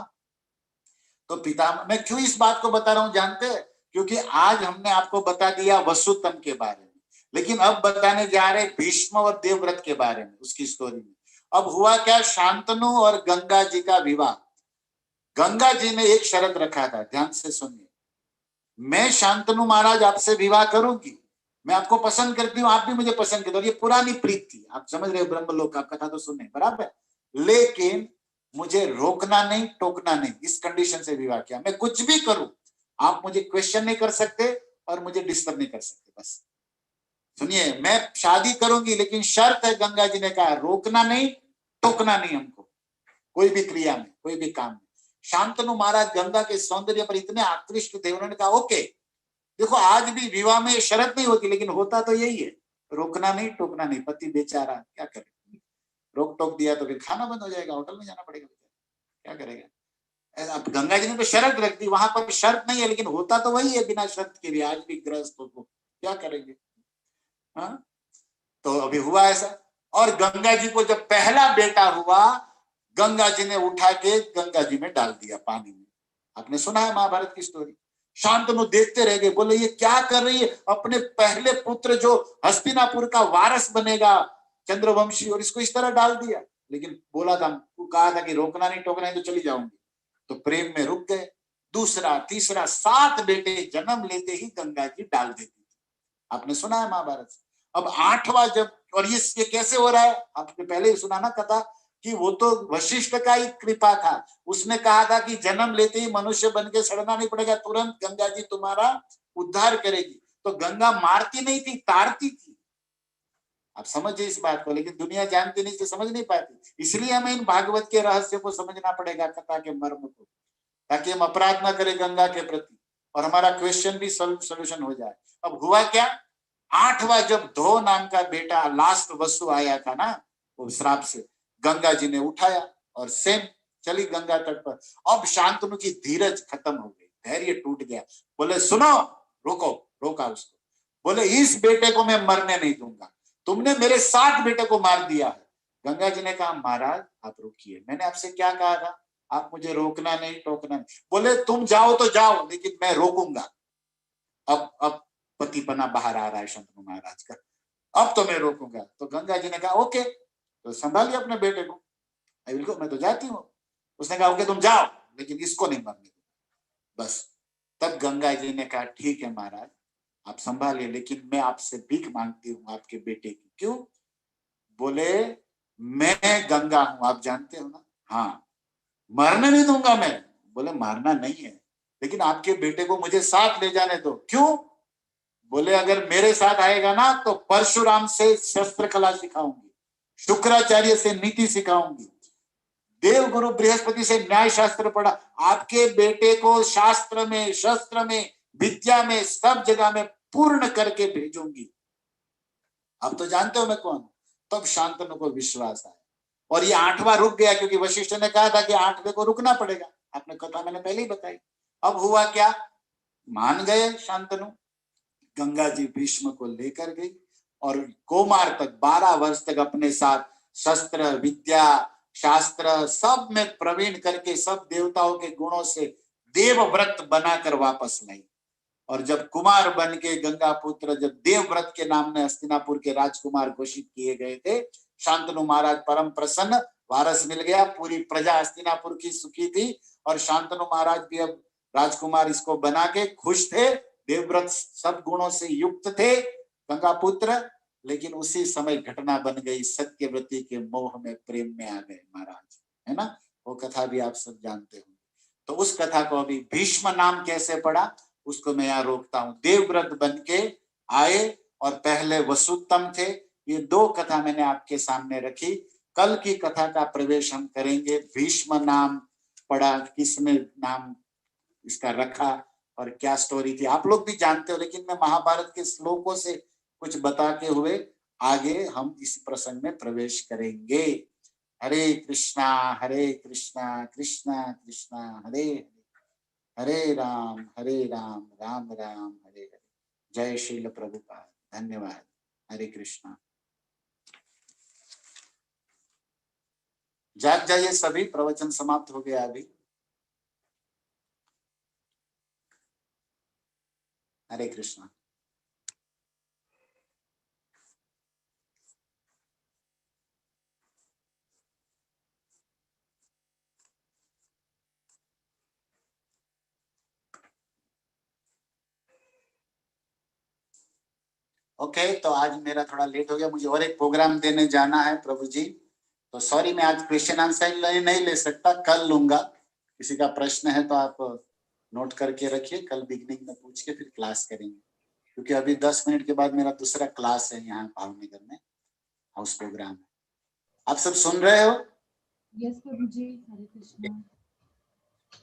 तो पितामह, मैं क्यों इस बात को बता रहा हूं जानते हैं? क्योंकि आज हमने आपको बता दिया वसुतम के बारे में, लेकिन अब बताने जा रहे भीष्म और देवव्रत के बारे में, उसकी स्टोरी में। अब हुआ क्या, शांतनु और गंगा जी का विवाह। गंगा जी ने एक शर्त रखा था, ध्यान से सुनिए, मैं शांतनु महाराज आपसे विवाह करूंगी, मैं आपको पसंद करती हूँ, आप भी मुझे पसंद करते हो, ये पुरानी प्रीत थी, आप समझ रहे हो, ब्रह्मलोक का कथा तो सुनने बराबर, लेकिन मुझे रोकना नहीं टोकना नहीं, इस कंडीशन से विवाह किया। मैं कुछ भी करूं, आप मुझे क्वेश्चन नहीं कर सकते और मुझे डिस्टर्ब नहीं कर सकते। बस सुनिए, मैं शादी करूंगी, लेकिन शर्त है, गंगा जी ने कहा, रोकना नहीं टोकना नहीं हमको, कोई भी क्रिया में, कोई भी काम में। शांतनु महाराज गंगा के सौंदर्य पर इतने आकृष्ट थे, उन्होंने कहा ओके। देखो आज भी विवाह में शर्त नहीं होती, लेकिन होता तो यही है, रोकना नहीं टोकना नहीं। पति बेचारा क्या करे, रोक टोक दिया तो फिर खाना बंद हो जाएगा, होटल में जाना पड़ेगा, क्या करेगा। अब गंगा जी ने तो शर्त रख दी, वहां पर शर्त नहीं है, लेकिन होता तो वही है बिना शर्त के भी, आज भी गृहस्थों को क्या करेंगे। हाँ, तो अभी हुआ ऐसा। और गंगा जी को जब पहला बेटा हुआ, गंगा जी ने उठा के गंगा जी में डाल दिया पानी में। आपने सुना है महाभारत की स्टोरी। शांतनु देखते रह गए, बोले ये क्या कर रही है, अपने पहले पुत्र जो हस्तिनापुर का वारस बनेगा चंद्रवंशी, और इसको इस तरह डाल दिया। लेकिन बोला था, कहा था कि रोकना नहीं टोकना नहीं तो चली जाऊंगी, तो प्रेम में रुक गए। दूसरा तीसरा 7 बेटे जन्म लेते ही गंगा जी डाल देती थी। आपने सुना है महाभारत। अब 8वां जब, और ये कैसे हो रहा है, आपने पहले ही सुना ना कथा कि वो तो वशिष्ठ का ही कृपा था, उसने कहा था कि जन्म लेते ही मनुष्य बन के सड़ना नहीं पड़ेगा, तुरंत गंगा जी तुम्हारा उद्धार करेगी। तो गंगा मारती नहीं थी, तारती थी। आप समझिए इस बात को, लेकिन दुनिया जानती नहीं, समझ नहीं पाती। इसलिए हमें इन भागवत के रहस्य को समझना पड़ेगा, कथा के मर्म को। ताकि हम अपराध ना करें गंगा के प्रति और हमारा क्वेश्चन भी सोल्यूशन हो जाए। अब हुआ क्या, 8वां जब धो नाम का बेटा लास्ट वसु आया था ना वो श्राप से, गंगा जी ने उठाया और सेम चली गंगा तट पर। अब शांतनु की धीरज खत्म हो गई, धैर्य टूट गया। बोले सुनो, रोको, रोका उसको। बोले इस बेटे को मैं मरने नहीं दूंगा, तुमने मेरे 7 बेटे को मार दिया है। गंगा जी ने कहा महाराज आप रुकिए, मैंने आपसे क्या कहा था, आप मुझे रोकना नहीं टोकना नहीं। बोले तुम जाओ तो जाओ लेकिन मैं रोकूंगा। अब पतिपना बाहर आ रहा है शंतनु महाराज का, अब तो मैं रोकूंगा। तो गंगा जी ने कहा ओके, तो संभालिए अपने बेटे को, बिल्कुल मैं तो जाती हूँ। उसने कहा ओके तुम जाओ लेकिन इसको नहीं मरने दो बस। तब गंगा जी ने कहा ठीक है महाराज आप संभालिए, लेकिन मैं आपसे भीख मांगती हूँ आपके बेटे की। क्यों? बोले मैं गंगा हूं आप जानते हो ना। हाँ, मरने नहीं दूंगा मैं। बोले मारना नहीं है लेकिन आपके बेटे को मुझे साथ ले जाने दो। क्यों? बोले अगर मेरे साथ आएगा ना तो परशुराम से शस्त्र कला सिखाऊंगी, शुक्राचार्य से नीति सिखाऊंगी, देव गुरु बृहस्पति से न्याय शास्त्र पढ़ा, आपके बेटे को शास्त्र में, शस्त्र में, विद्या में, सब जगह में पूर्ण करके भेजूंगी। अब तो जानते हो मैं कौन हूं। तब शांतनु को विश्वास आया और ये 8वां रुक गया क्योंकि वशिष्ठ ने कहा था कि 8वें को रुकना पड़ेगा। आपने कथा मैंने पहले ही बताई। अब हुआ क्या, मान गए शांतनु। गंगा जी भीष्म को लेकर गई और कौमार तक 12 वर्ष तक अपने साथ शस्त्र विद्या शास्त्र सब में प्रवीण करके सब देवताओं के गुणों से देवव्रत बनाकर वापस लाई। और जब कुमार बन के गंगा पुत्र जब देवव्रत के नाम में हस्तिनापुर के राजकुमार घोषित किए गए थे, शांतनु महाराज परम प्रसन्न, वारस मिल गया, पूरी प्रजा हस्तिनापुर की सुखी थी और शांतनु महाराज भी अब राजकुमार इसको बना के खुश थे, देवव्रत सब गुणों से युक्त थे गंगा पुत्र। लेकिन उसी समय घटना बन गई, सत्यव्रती के मोह में प्रेम में आ गए महाराज, है ना। वो कथा भी आप सब जानते हो। तो उस कथा को अभी भीष्म नाम कैसे पड़ा उसको मैं यहाँ रोकता हूँ। देवव्रत बन के आए और पहले वसुत्तम थे। ये 2 कथा मैंने आपके सामने रखी। कल की कथा का प्रवेश हम करेंगे। भीष्म नाम पड़ा, किसने नाम इसका रखा और क्या स्टोरी थी आप लोग भी जानते हो, लेकिन मैं महाभारत के श्लोकों से कुछ बताते हुए आगे हम इस प्रसंग में प्रवेश करेंगे। हरे कृष्णा कृष्णा कृष्णा हरे हरे राम राम राम हरे हरे। जय श्रील प्रभुपाद। धन्यवाद। हरे कृष्णा। जाग जाइए सभी, प्रवचन समाप्त हो गया अभी। हरे कृष्णा। ओके, तो आज मेरा थोड़ा लेट हो गया, मुझे और एक प्रोग्राम देने जाना है प्रभु जी, तो सॉरी मैं आज क्वेश्चन आंसर नहीं ले सकता, कल लूंगा। किसी का प्रश्न है तो आप नोट करके रखिए, कल बिगनिंग में पूछ के फिर क्लास करेंगे, क्योंकि अभी 10 मिनट के बाद मेरा दूसरा क्लास है यहाँ भावनगर में, हाउस प्रोग्राम। आप सब सुन रहे हो? यस प्रभु जी। हरे कृष्णा।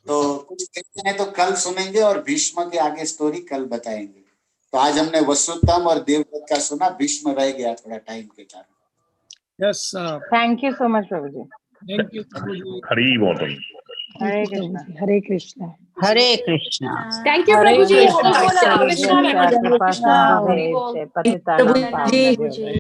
तो कुछ कहते हैं तो कल सुनेंगे और भीष्म के आगे स्टोरी कल बताएंगे। तो आज हमने वसुत्तम और देवव्रत का सुना, भीष्म रह गया थोड़ा टाइम के कारण। Yes thank you so much प्रभु जी। थैंक यू प्रभु जी। हरि बोल। हरे कृष्णा। हरे कृष्णा। हरे कृष्णा। थैंक यू हरे प्रभु जी। कृष्णा। हरि बोल। कृष्ण कृष्णा कृपा कृष्णा सिंधु हरे भव, बोल। पतितानां प्रभु पावनेभ्यो जी।